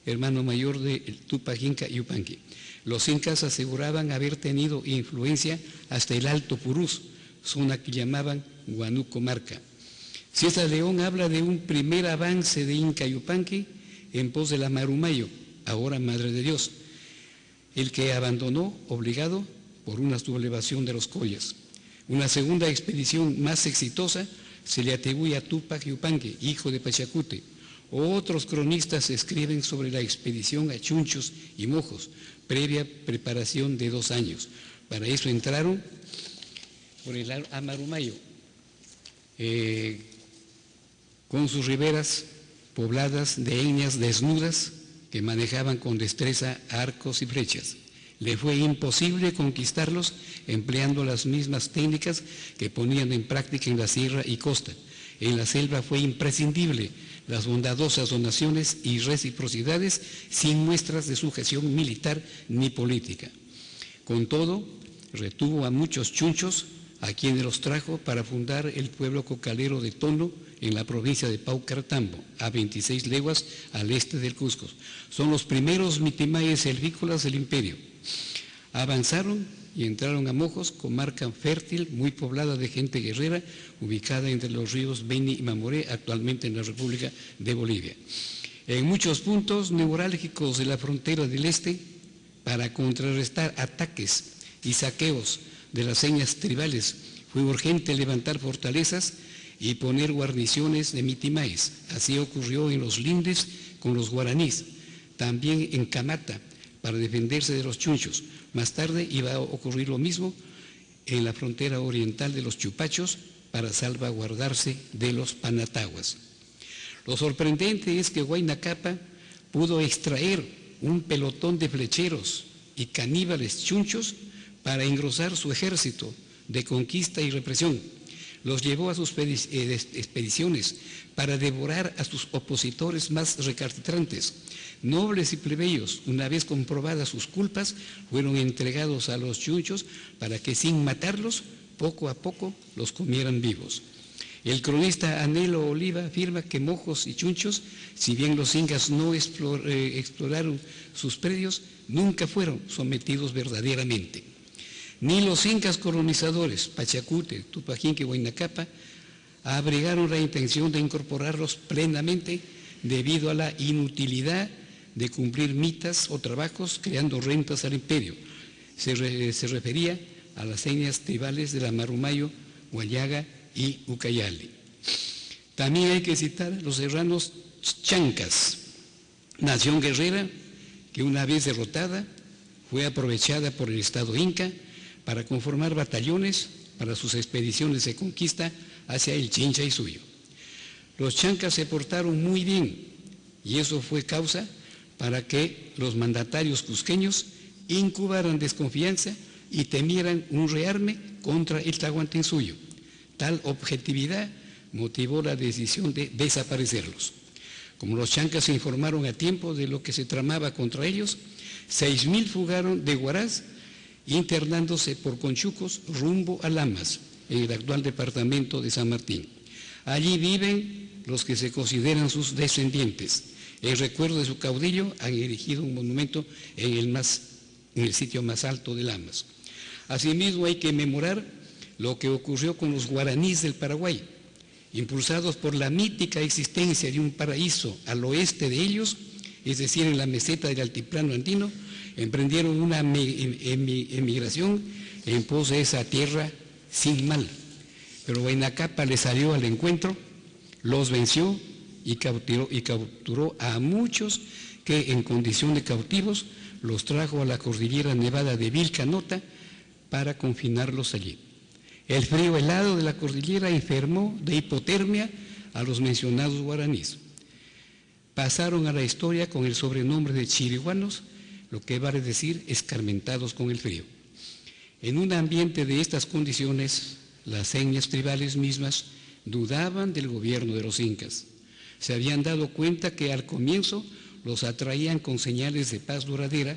hermano mayor de Tupac Inca Yupanqui. Los incas aseguraban haber tenido influencia hasta el Alto Purús, zona que llamaban Huánuco Marca. César León habla de un primer avance de Inca Yupanqui en pos de la Marumayo, ahora Madre de Dios, el que abandonó obligado por una sublevación de los collas. Una segunda expedición más exitosa se le atribuye a Tupac Yupanqui, hijo de Pachacute. Otros cronistas escriben sobre la expedición a Chunchos y Mojos, previa preparación de 2 años. Para eso entraron por el Amarumayo, con sus riberas pobladas de etnias desnudas que manejaban con destreza arcos y flechas. Le fue imposible conquistarlos empleando las mismas técnicas que ponían en práctica en la sierra y costa. En la selva fue imprescindible las bondadosas donaciones y reciprocidades sin muestras de sujeción militar ni política. Con todo, retuvo a muchos chunchos, a quienes los trajo para fundar el pueblo cocalero de Tono en la provincia de Paucartambo, a 26 leguas al este del Cusco. Son los primeros mitimayes selvícolas del imperio. Avanzaron y entraron a Mojos, comarca fértil, muy poblada de gente guerrera, ubicada entre los ríos Beni y Mamoré, actualmente en la República de Bolivia. En muchos puntos neurálgicos de la frontera del este, para contrarrestar ataques y saqueos de las señas tribales, fue urgente levantar fortalezas y poner guarniciones de mitimayes. Así ocurrió en los lindes con los guaraníes, también en Camata, para defenderse de los chunchos. Más tarde iba a ocurrir lo mismo en la frontera oriental de los chupachos para salvaguardarse de los panataguas. Lo sorprendente es que Huayna Cápac pudo extraer un pelotón de flecheros y caníbales chunchos para engrosar su ejército de conquista y represión. Los llevó a sus expediciones para devorar a sus opositores más recalcitrantes. Nobles y plebeyos, una vez comprobadas sus culpas, fueron entregados a los chunchos para que sin matarlos, poco a poco los comieran vivos. El cronista Anhelo Oliva afirma que Mojos y Chunchos, si bien los incas no exploraron sus predios, nunca fueron sometidos verdaderamente. Ni los incas colonizadores, Pachacute, Tupac Inca y Huayna Cápac, abrigaron la intención de incorporarlos plenamente debido a la inutilidad de cumplir mitas o trabajos creando rentas al imperio. Se refería a las etnias tribales de la Marumayo, Huallaga y Ucayali. También hay que citar los serranos chancas, nación guerrera que una vez derrotada fue aprovechada por el Estado inca para conformar batallones para sus expediciones de conquista hacia el Chincha y Suyo. Los chancas se portaron muy bien y eso fue causa para que los mandatarios cusqueños incubaran desconfianza y temieran un rearme contra el Tahuantinsuyo. Tal objetividad motivó la decisión de desaparecerlos. Como los chancas se informaron a tiempo de lo que se tramaba contra ellos, 6.000 fugaron de Huaraz, internándose por Conchucos rumbo a Lamas, en el actual departamento de San Martín. Allí viven los que se consideran sus descendientes. En recuerdo de su caudillo han erigido un monumento en el sitio más alto de Lamas. Asimismo hay que memorar lo que ocurrió con los guaraníes del Paraguay. Impulsados por la mítica existencia de un paraíso al oeste de ellos, es decir, en la meseta del altiplano andino, emprendieron una emigración en pos de esa tierra sin mal. Pero Huayna Cápac les salió al encuentro, los venció y capturó a muchos que en condición de cautivos los trajo a la cordillera nevada de Vilcanota para confinarlos allí. El frío helado de la cordillera enfermó de hipotermia a los mencionados guaraníes. Pasaron a la historia con el sobrenombre de chiriguanos, lo que vale decir escarmentados con el frío. En un ambiente de estas condiciones, las etnias tribales mismas dudaban del gobierno de los incas. Se habían dado cuenta que al comienzo los atraían con señales de paz duradera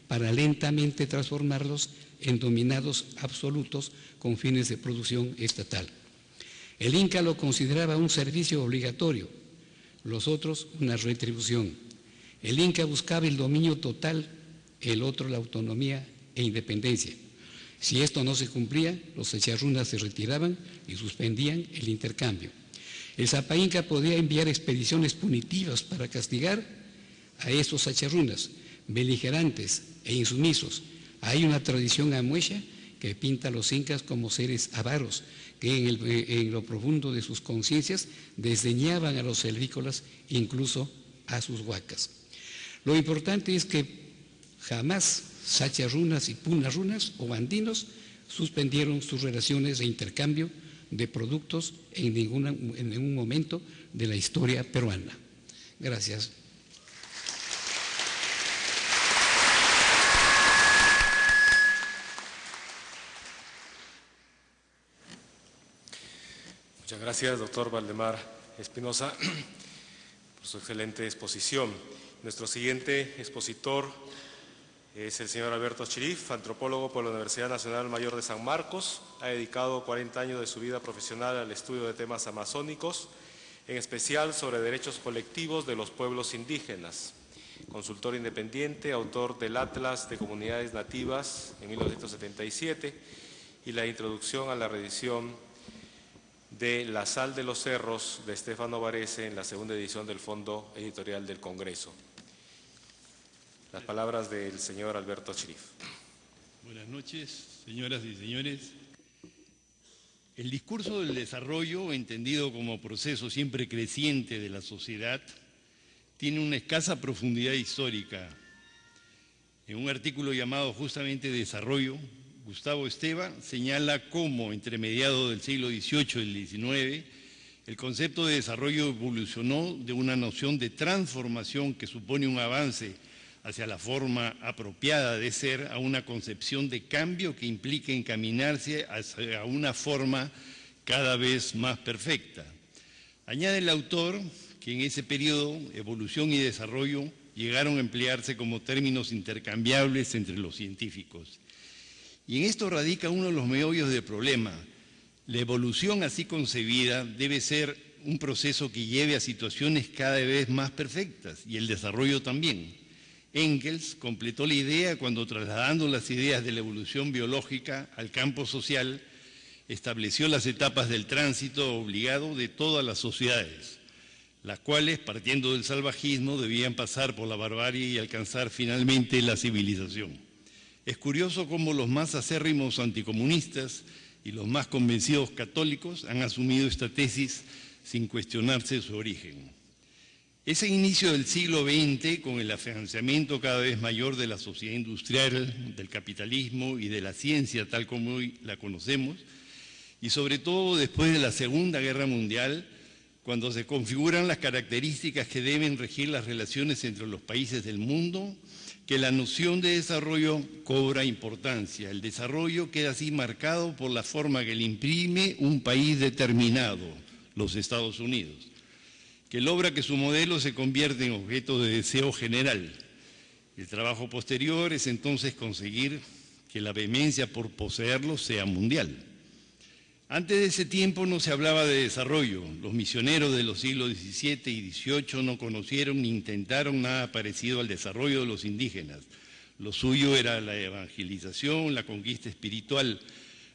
para lentamente transformarlos en dominados absolutos con fines de producción estatal. El Inca lo consideraba un servicio obligatorio, los otros una retribución. El Inca buscaba el dominio total, el otro la autonomía e independencia. Si esto no se cumplía, los sacharrunas se retiraban y suspendían el intercambio. El Zapa Inca podía enviar expediciones punitivas para castigar a estos sacharrunas, beligerantes e insumisos. Hay una tradición amuecha que pinta a los incas como seres avaros, que en lo profundo de sus conciencias desdeñaban a los selvícolas, incluso a sus huacas. Lo importante es que jamás sacharrunas y punarrunas o andinos suspendieron sus relaciones de intercambio de productos en ningún momento de la historia peruana. Gracias. Muchas gracias, doctor Valdemar Espinosa, por su excelente exposición. Nuestro siguiente expositor es el señor Alberto Chirif, antropólogo por la Universidad Nacional Mayor de San Marcos. Ha dedicado 40 años de su vida profesional al estudio de temas amazónicos, en especial sobre derechos colectivos de los pueblos indígenas. Consultor independiente, autor del Atlas de Comunidades Nativas en 1977 y la introducción a la reedición de La Sal de los Cerros de Estefano Varese en la segunda edición del Fondo Editorial del Congreso. Las palabras del señor Alberto Chirif. Buenas noches, señoras y señores. El discurso del desarrollo, entendido como proceso siempre creciente de la sociedad, tiene una escasa profundidad histórica. En un artículo llamado justamente Desarrollo, Gustavo Esteva señala cómo entre mediados del siglo XVIII y el XIX el concepto de desarrollo evolucionó de una noción de transformación que supone un avance hacia la forma apropiada de ser a una concepción de cambio que implica encaminarse hacia una forma cada vez más perfecta. Añade el autor que en ese periodo evolución y desarrollo llegaron a emplearse como términos intercambiables entre los científicos. Y en esto radica uno de los meollos del problema. La evolución así concebida debe ser un proceso que lleve a situaciones cada vez más perfectas y el desarrollo también. Engels completó la idea cuando, trasladando las ideas de la evolución biológica al campo social, estableció las etapas del tránsito obligado de todas las sociedades, las cuales, partiendo del salvajismo, debían pasar por la barbarie y alcanzar finalmente la civilización. Es curioso cómo los más acérrimos anticomunistas y los más convencidos católicos han asumido esta tesis sin cuestionarse su origen. Ese inicio del siglo XX, con el afianzamiento cada vez mayor de la sociedad industrial, del capitalismo y de la ciencia tal como hoy la conocemos, y sobre todo después de la Segunda Guerra Mundial, cuando se configuran las características que deben regir las relaciones entre los países del mundo, que la noción de desarrollo cobra importancia. El desarrollo queda así marcado por la forma que le imprime un país determinado, los Estados Unidos, que logra que su modelo se convierta en objeto de deseo general. El trabajo posterior es entonces conseguir que la vehemencia por poseerlo sea mundial. Antes de ese tiempo no se hablaba de desarrollo. Los misioneros de los siglos XVII y XVIII no conocieron ni intentaron nada parecido al desarrollo de los indígenas. Lo suyo era la evangelización, la conquista espiritual,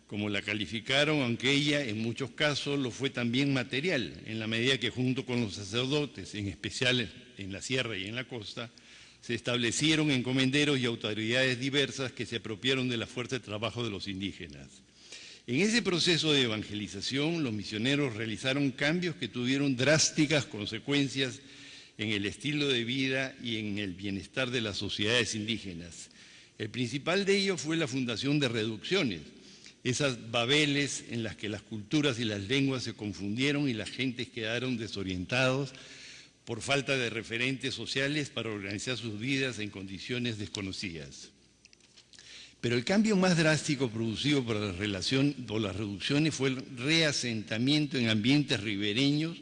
como la calificaron, aunque ella en muchos casos lo fue también material, en la medida que junto con los sacerdotes, en especial en la sierra y en la costa, se establecieron encomenderos y autoridades diversas que se apropiaron de la fuerza de trabajo de los indígenas. En ese proceso de evangelización, los misioneros realizaron cambios que tuvieron drásticas consecuencias en el estilo de vida y en el bienestar de las sociedades indígenas. El principal de ellos fue la fundación de reducciones, esas babeles en las que las culturas y las lenguas se confundieron y las gentes quedaron desorientados por falta de referentes sociales para organizar sus vidas en condiciones desconocidas. Pero el cambio más drástico producido por las reducciones fue el reasentamiento en ambientes ribereños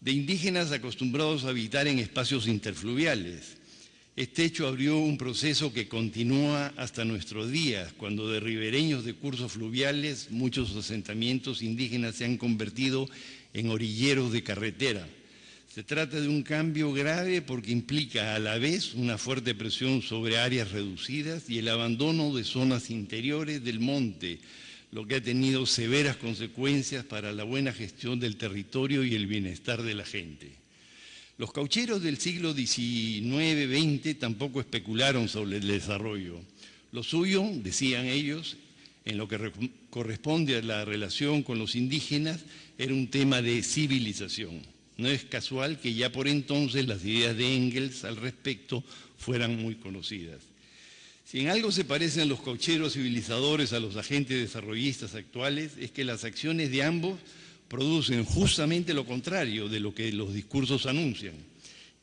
de indígenas acostumbrados a habitar en espacios interfluviales. Este hecho abrió un proceso que continúa hasta nuestros días, cuando de ribereños de cursos fluviales muchos asentamientos indígenas se han convertido en orilleros de carretera. Se trata de un cambio grave porque implica a la vez una fuerte presión sobre áreas reducidas y el abandono de zonas interiores del monte, lo que ha tenido severas consecuencias para la buena gestión del territorio y el bienestar de la gente. Los caucheros del siglo XIX-XX tampoco especularon sobre el desarrollo. Lo suyo, decían ellos, en lo que corresponde a la relación con los indígenas, era un tema de civilización. No es casual que ya por entonces las ideas de Engels al respecto fueran muy conocidas. Si en algo se parecen los caucheros civilizadores a los agentes desarrollistas actuales, es que las acciones de ambos producen justamente lo contrario de lo que los discursos anuncian.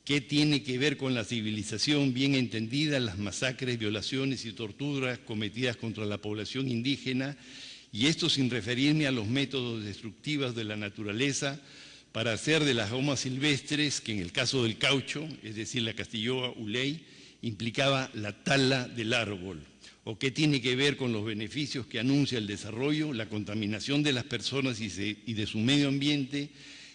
¿Qué tiene que ver con la civilización bien entendida las masacres, violaciones y torturas cometidas contra la población indígena? Y esto sin referirme a los métodos destructivos de la naturaleza para hacer de las gomas silvestres, que en el caso del caucho, es decir, la Castilloa Uley, implicaba la tala del árbol. ¿O qué tiene que ver con los beneficios que anuncia el desarrollo, la contaminación de las personas y de su medio ambiente,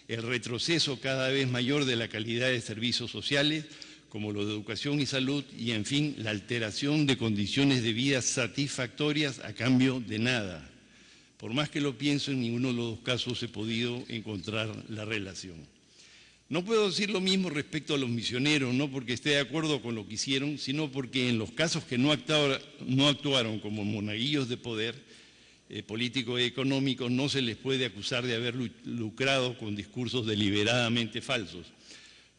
el retroceso cada vez mayor de la calidad de servicios sociales, como lo de educación y salud, y en fin, la alteración de condiciones de vida satisfactorias a cambio de nada? Por más que lo pienso, en ninguno de los dos casos he podido encontrar la relación. No puedo decir lo mismo respecto a los misioneros, no porque esté de acuerdo con lo que hicieron, sino porque en los casos que no actuaron como monaguillos de poder político y económico, no se les puede acusar de haber lucrado con discursos deliberadamente falsos.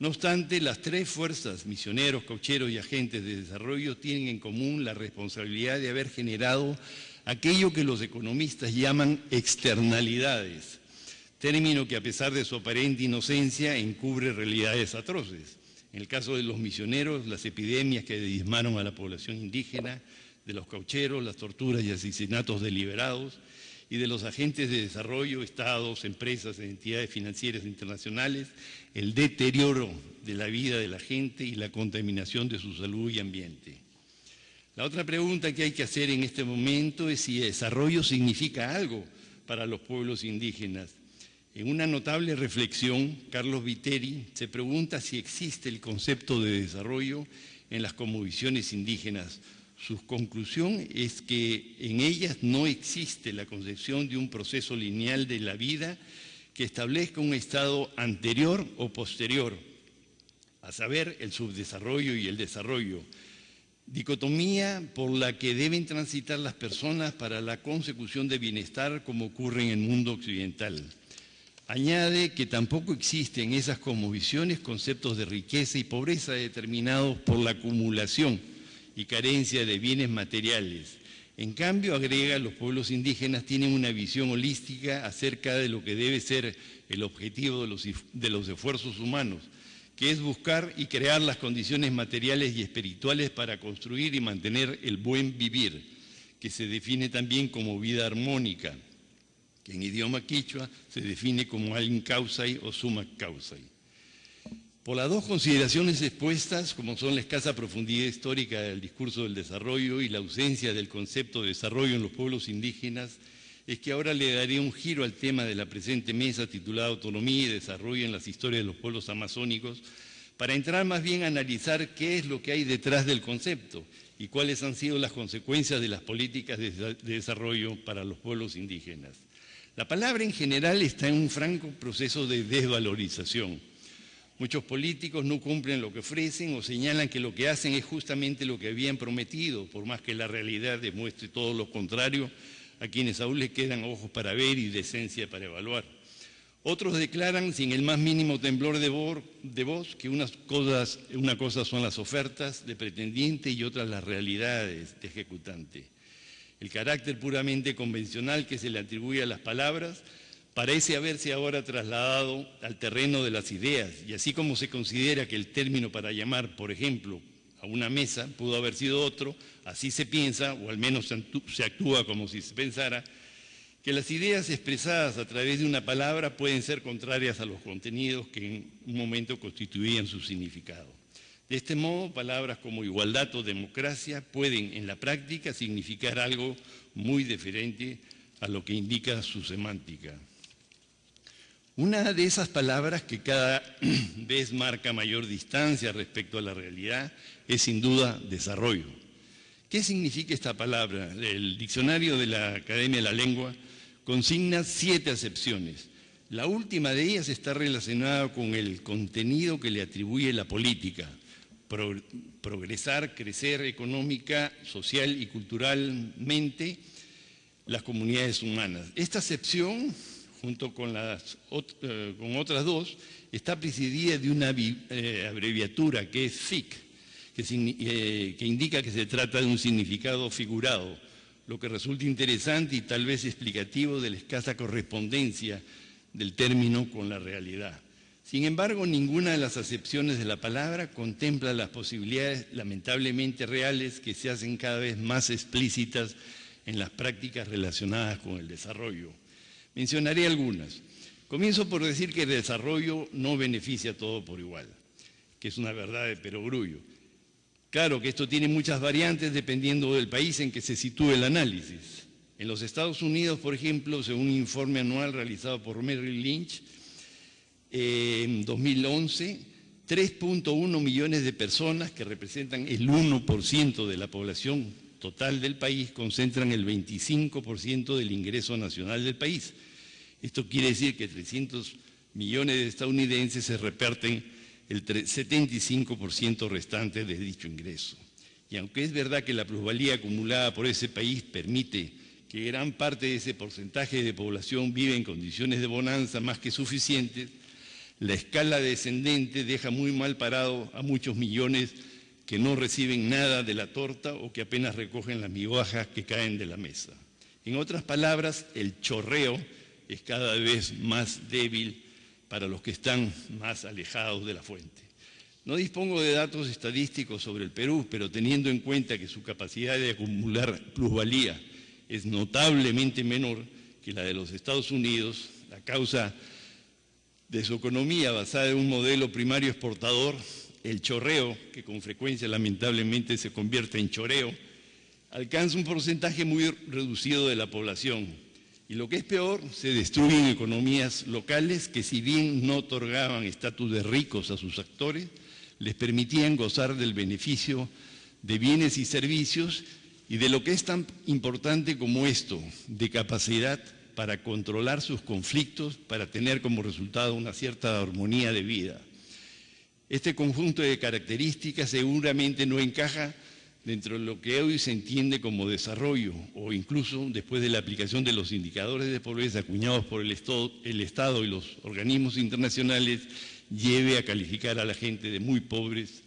No obstante, las tres fuerzas, misioneros, caucheros y agentes de desarrollo, tienen en común la responsabilidad de haber generado aquello que los economistas llaman externalidades, término que a pesar de su aparente inocencia encubre realidades atroces. En el caso de los misioneros, las epidemias que diezmaron a la población indígena, de los caucheros, las torturas y asesinatos deliberados, y de los agentes de desarrollo, estados, empresas, entidades financieras internacionales, el deterioro de la vida de la gente y la contaminación de su salud y ambiente. La otra pregunta que hay que hacer en este momento es si desarrollo significa algo para los pueblos indígenas. En una notable reflexión, Carlos Viteri se pregunta si existe el concepto de desarrollo en las cosmovisiones indígenas. Su conclusión es que en ellas no existe la concepción de un proceso lineal de la vida que establezca un estado anterior o posterior, a saber, el subdesarrollo y el desarrollo, dicotomía por la que deben transitar las personas para la consecución de bienestar como ocurre en el mundo occidental. Añade que tampoco existen en esas cosmovisiones conceptos de riqueza y pobreza determinados por la acumulación y carencia de bienes materiales. En cambio, agrega, los pueblos indígenas tienen una visión holística acerca de lo que debe ser el objetivo de los esfuerzos humanos, que es buscar y crear las condiciones materiales y espirituales para construir y mantener el buen vivir, que se define también como vida armónica, que en idioma quichua se define como alin causai o sumac causai. Por las dos consideraciones expuestas, como son la escasa profundidad histórica del discurso del desarrollo y la ausencia del concepto de desarrollo en los pueblos indígenas, es que ahora le daré un giro al tema de la presente mesa titulada Autonomía y Desarrollo en las historias de los pueblos amazónicos, para entrar más bien a analizar qué es lo que hay detrás del concepto y cuáles han sido las consecuencias de las políticas de desarrollo para los pueblos indígenas. La palabra en general está en un franco proceso de desvalorización. Muchos políticos no cumplen lo que ofrecen o señalan que lo que hacen es justamente lo que habían prometido, por más que la realidad demuestre todo lo contrario a quienes aún les quedan ojos para ver y decencia para evaluar. Otros declaran sin el más mínimo temblor de voz que una cosa son las ofertas de pretendiente y otras las realidades de ejecutante. El carácter puramente convencional que se le atribuye a las palabras parece haberse ahora trasladado al terreno de las ideas, y así como se considera que el término para llamar, por ejemplo, a una mesa pudo haber sido otro, así se piensa, o al menos se actúa como si se pensara, que las ideas expresadas a través de una palabra pueden ser contrarias a los contenidos que en un momento constituían su significado. De este modo, palabras como igualdad o democracia pueden en la práctica significar algo muy diferente a lo que indica su semántica. Una de esas palabras que cada vez marca mayor distancia respecto a la realidad es sin duda desarrollo. ¿Qué significa esta palabra? El diccionario de la Academia de la Lengua consigna 7 acepciones. La última de ellas está relacionada con el contenido que le atribuye la política: progresar, crecer económica, social y culturalmente las comunidades humanas. Esta acepción, junto con otras dos, está presidida de una abreviatura que es FIC, que indica que se trata de un significado figurado, lo que resulta interesante y tal vez explicativo de la escasa correspondencia del término con la realidad. Sin embargo, ninguna de las acepciones de la palabra contempla las posibilidades lamentablemente reales que se hacen cada vez más explícitas en las prácticas relacionadas con el desarrollo. Mencionaré algunas. Comienzo por decir que el desarrollo no beneficia a todo por igual, que es una verdad de perogrullo. Claro que esto tiene muchas variantes dependiendo del país en que se sitúe el análisis. En los Estados Unidos, por ejemplo, según un informe anual realizado por Merrill Lynch, en 2011, 3.1 millones de personas, que representan el 1% de la población total del país, concentran el 25% del ingreso nacional del país. Esto quiere decir que 300 millones de estadounidenses se reparten el 75% restante de dicho ingreso. Y aunque es verdad que la plusvalía acumulada por ese país permite que gran parte de ese porcentaje de población vive en condiciones de bonanza más que suficientes, la escala descendente deja muy mal parado a muchos millones que no reciben nada de la torta o que apenas recogen las migajas que caen de la mesa. En otras palabras, el chorreo es cada vez más débil para los que están más alejados de la fuente. No dispongo de datos estadísticos sobre el Perú, pero teniendo en cuenta que su capacidad de acumular plusvalía es notablemente menor que la de los Estados Unidos, a causa de su economía basada en un modelo primario exportador, el chorreo, que con frecuencia lamentablemente se convierte en choreo, alcanza un porcentaje muy reducido de la población. Y lo que es peor, se destruyen economías locales que, si bien no otorgaban estatus de ricos a sus actores, les permitían gozar del beneficio de bienes y servicios y de lo que es tan importante como esto, de capacidad para controlar sus conflictos, para tener como resultado una cierta armonía de vida. Este conjunto de características seguramente no encaja dentro de lo que hoy se entiende como desarrollo, o incluso después de la aplicación de los indicadores de pobreza acuñados por el Estado y los organismos internacionales, lleve a calificar a la gente de muy pobres.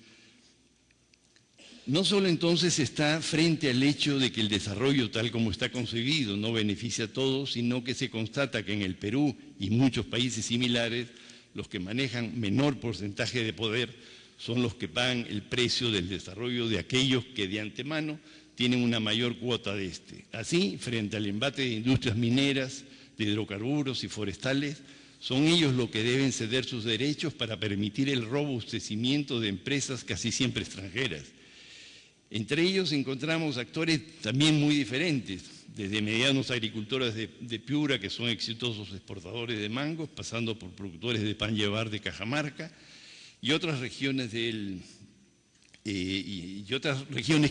No solo entonces está frente al hecho de que el desarrollo tal como está concebido no beneficia a todos, sino que se constata que en el Perú y muchos países similares, los que manejan menor porcentaje de poder son los que pagan el precio del desarrollo de aquellos que de antemano tienen una mayor cuota de este. Así, frente al embate de industrias mineras, de hidrocarburos y forestales, son ellos los que deben ceder sus derechos para permitir el robustecimiento de empresas casi siempre extranjeras. Entre ellos encontramos actores también muy diferentes, desde medianos agricultores de Piura, que son exitosos exportadores de mangos, pasando por productores de pan llevar de Cajamarca, y otras regiones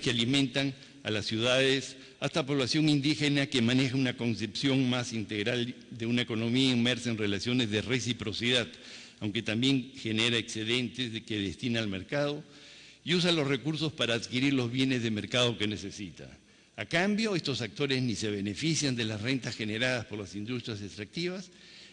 que alimentan a las ciudades, hasta población indígena que maneja una concepción más integral de una economía inmersa en relaciones de reciprocidad, aunque también genera excedentes que destina al mercado y usa los recursos para adquirir los bienes de mercado que necesita. A cambio, estos actores ni se benefician de las rentas generadas por las industrias extractivas,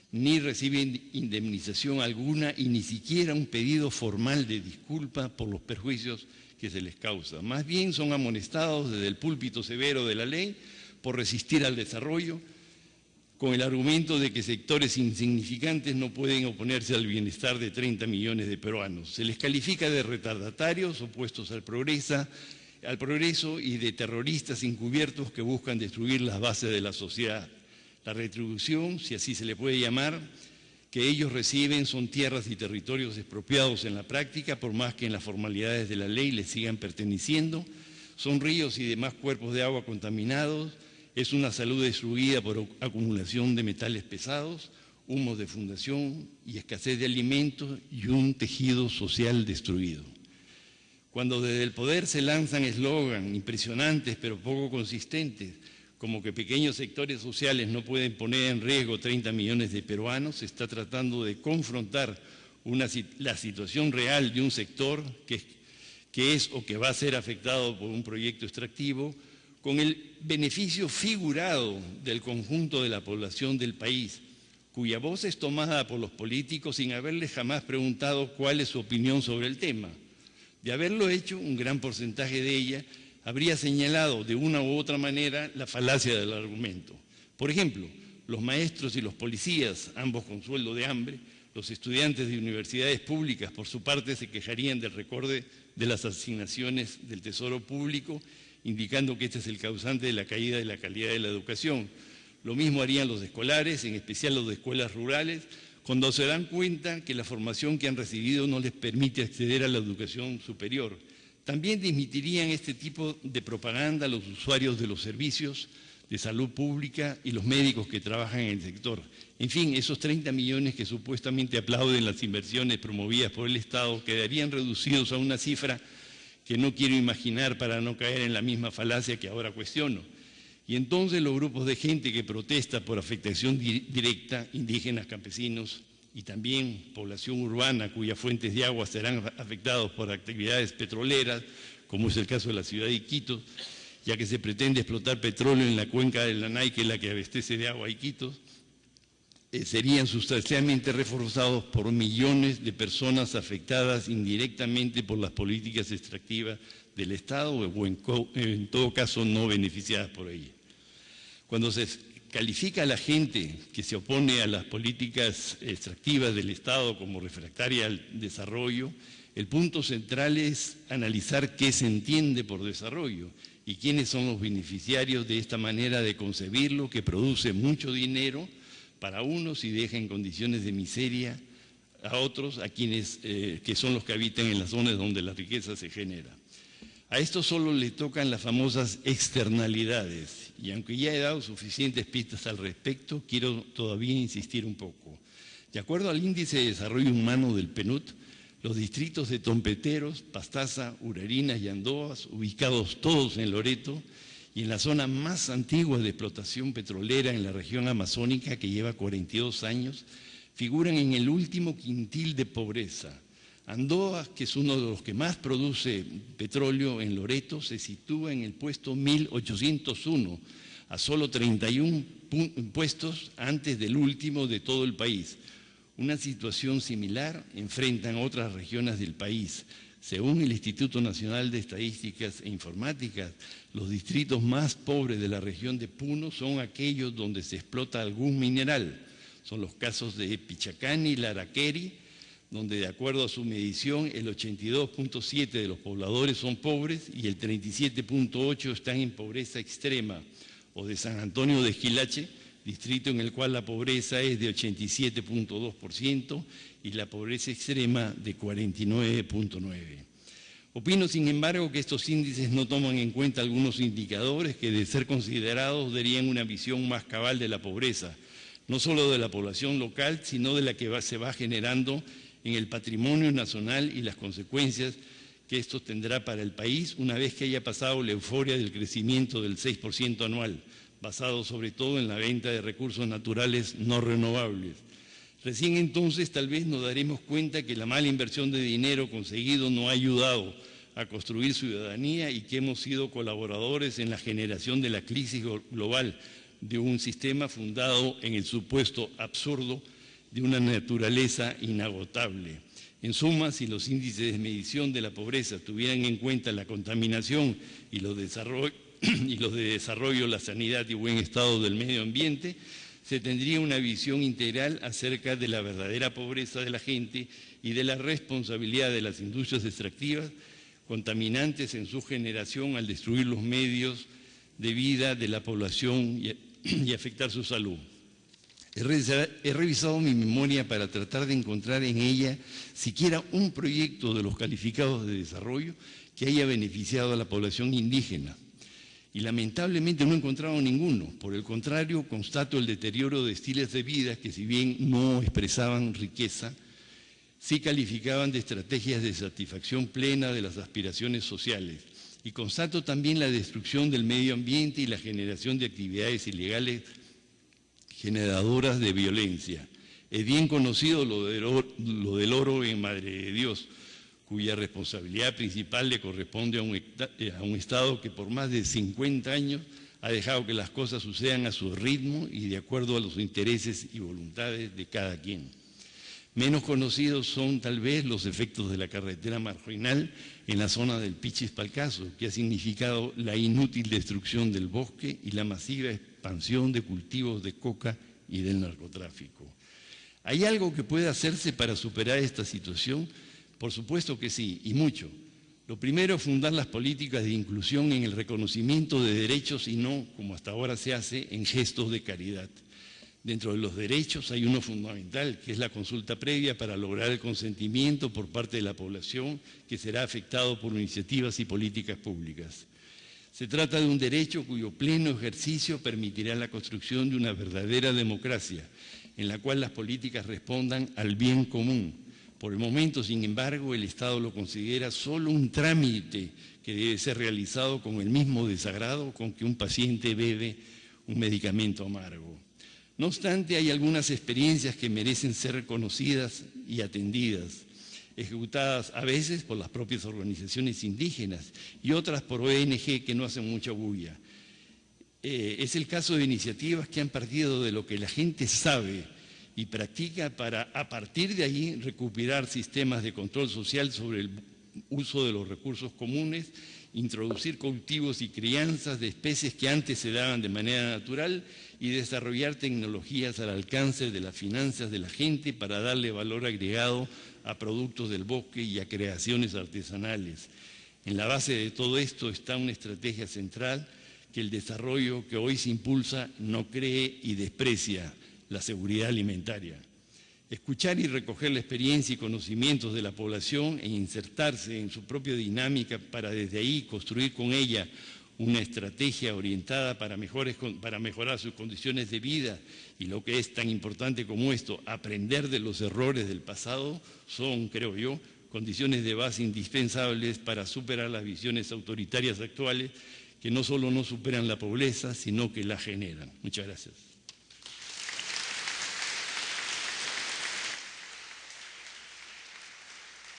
ni reciben indemnización alguna y ni siquiera un pedido formal de disculpa por los perjuicios que se les causa. Más bien son amonestados desde el púlpito severo de la ley por resistir al desarrollo, con el argumento de que sectores insignificantes no pueden oponerse al bienestar de 30 millones de peruanos. Se les califica de retardatarios opuestos al progreso y de terroristas encubiertos que buscan destruir las bases de la sociedad. La retribución, si así se le puede llamar, que ellos reciben son tierras y territorios expropiados en la práctica, por más que en las formalidades de la ley les sigan perteneciendo, son ríos y demás cuerpos de agua contaminados, es una salud destruida por acumulación de metales pesados, humos de fundación y escasez de alimentos y un tejido social destruido. Cuando desde el poder se lanzan eslogans impresionantes pero poco consistentes, como que pequeños sectores sociales no pueden poner en riesgo 30 millones de peruanos, se está tratando de confrontar la situación real de un sector que es o que va a ser afectado por un proyecto extractivo, con el beneficio figurado del conjunto de la población del país, cuya voz es tomada por los políticos sin haberles jamás preguntado cuál es su opinión sobre el tema. De haberlo hecho, un gran porcentaje de ella habría señalado de una u otra manera la falacia del argumento. Por ejemplo, los maestros y los policías, ambos con sueldo de hambre, los estudiantes de universidades públicas, por su parte, se quejarían del recorte de las asignaciones del Tesoro Público, indicando que este es el causante de la caída de la calidad de la educación. Lo mismo harían los escolares, en especial los de escuelas rurales, cuando se dan cuenta que la formación que han recibido no les permite acceder a la educación superior. También dimitirían este tipo de propaganda los usuarios de los servicios de salud pública y los médicos que trabajan en el sector. En fin, esos 30 millones que supuestamente aplauden las inversiones promovidas por el Estado quedarían reducidos a una cifra que no quiero imaginar para no caer en la misma falacia que ahora cuestiono. Y entonces los grupos de gente que protesta por afectación directa, indígenas, campesinos y también población urbana cuyas fuentes de agua serán afectados por actividades petroleras, como es el caso de la ciudad de Iquitos, ya que se pretende explotar petróleo en la cuenca del Nanay, que es la que abastece de agua a Iquitos, serían sustancialmente reforzados por millones de personas afectadas indirectamente por las políticas extractivas del Estado o en todo caso no beneficiadas por ella. Cuando se califica a la gente que se opone a las políticas extractivas del Estado como refractaria al desarrollo, el punto central es analizar qué se entiende por desarrollo y quiénes son los beneficiarios de esta manera de concebirlo que produce mucho dinero para unos y deja en condiciones de miseria a otros, a quienes que son los que habitan en las zonas donde la riqueza se genera. A esto solo le tocan las famosas externalidades, y aunque ya he dado suficientes pistas al respecto, quiero todavía insistir un poco. De acuerdo al Índice de Desarrollo Humano del PNUD, los distritos de Tompeteros, Pastaza, Urarinas y Andoas, ubicados todos en Loreto, y en la zona más antigua de explotación petrolera en la región amazónica, que lleva 42 años, figuran en el último quintil de pobreza. Andoas, que es uno de los que más produce petróleo en Loreto, se sitúa en el puesto 1801, a solo 31 puestos antes del último de todo el país. Una situación similar enfrentan otras regiones del país. Según el Instituto Nacional de Estadísticas e Informáticas, los distritos más pobres de la región de Puno son aquellos donde se explota algún mineral. Son los casos de Pichacani y Laraqueri, donde de acuerdo a su medición el 82.7% de los pobladores son pobres y el 37.8% están en pobreza extrema, o de San Antonio de Esquilache, distrito en el cual la pobreza es de 87.2% y la pobreza extrema de 49.9%. Opino, sin embargo, que estos índices no toman en cuenta algunos indicadores que, de ser considerados, darían una visión más cabal de la pobreza, no solo de la población local, sino de la que se va generando en el patrimonio nacional y las consecuencias que esto tendrá para el país una vez que haya pasado la euforia del crecimiento del 6% anual, basado sobre todo en la venta de recursos naturales no renovables. Recién entonces tal vez nos daremos cuenta que la mala inversión de dinero conseguido no ha ayudado a construir ciudadanía y que hemos sido colaboradores en la generación de la crisis global de un sistema fundado en el supuesto absurdo de una naturaleza inagotable. En suma, si los índices de medición de la pobreza tuvieran en cuenta la contaminación y los de desarrollo, la sanidad y buen estado del medio ambiente, se tendría una visión integral acerca de la verdadera pobreza de la gente y de la responsabilidad de las industrias extractivas contaminantes en su generación al destruir los medios de vida de la población y afectar su salud. He revisado mi memoria para tratar de encontrar en ella siquiera un proyecto de los calificados de desarrollo que haya beneficiado a la población indígena. y lamentablemente no he encontrado ninguno. Por el contrario, constato el deterioro de estilos de vida que, si bien no expresaban riqueza, sí calificaban de estrategias de satisfacción plena de las aspiraciones sociales. Y constato también la destrucción del medio ambiente y la generación de actividades ilegales generadoras de violencia. Es bien conocido lo del oro en Madre de Dios, cuya responsabilidad principal le corresponde a un Estado que por más de 50 años ha dejado que las cosas sucedan a su ritmo y de acuerdo a los intereses y voluntades de cada quien. Menos conocidos son tal vez los efectos de la carretera marginal en la zona del Pichis-Palcazo, que ha significado la inútil destrucción del bosque y la masiva expansión de cultivos de coca y del narcotráfico. ¿Hay algo que pueda hacerse para superar esta situación? Por supuesto que sí, y mucho. Lo primero es fundar las políticas de inclusión en el reconocimiento de derechos y no, como hasta ahora se hace, en gestos de caridad. Dentro de los derechos hay uno fundamental, que es la consulta previa para lograr el consentimiento por parte de la población que será afectado por iniciativas y políticas públicas. Se trata de un derecho cuyo pleno ejercicio permitirá la construcción de una verdadera democracia, en la cual las políticas respondan al bien común. Por el momento, sin embargo, el Estado lo considera solo un trámite que debe ser realizado con el mismo desagrado con que un paciente bebe un medicamento amargo. No obstante, hay algunas experiencias que merecen ser reconocidas y atendidas, ejecutadas a veces por las propias organizaciones indígenas y otras por ONG que no hacen mucha bulla. Es el caso de iniciativas que han partido de lo que la gente sabe y practica para, a partir de ahí, recuperar sistemas de control social sobre el uso de los recursos comunes, introducir cultivos y crianzas de especies que antes se daban de manera natural y desarrollar tecnologías al alcance de las finanzas de la gente para darle valor agregado a productos del bosque y a creaciones artesanales. En la base de todo esto está una estrategia central que el desarrollo que hoy se impulsa no cree y desprecia: la seguridad alimentaria. Escuchar y recoger la experiencia y conocimientos de la población e insertarse en su propia dinámica para desde ahí construir con ella una estrategia orientada para mejorar sus condiciones de vida y, lo que es tan importante como esto, aprender de los errores del pasado, son, creo yo, condiciones de base indispensables para superar las visiones autoritarias actuales que no solo no superan la pobreza, sino que la generan. Muchas gracias.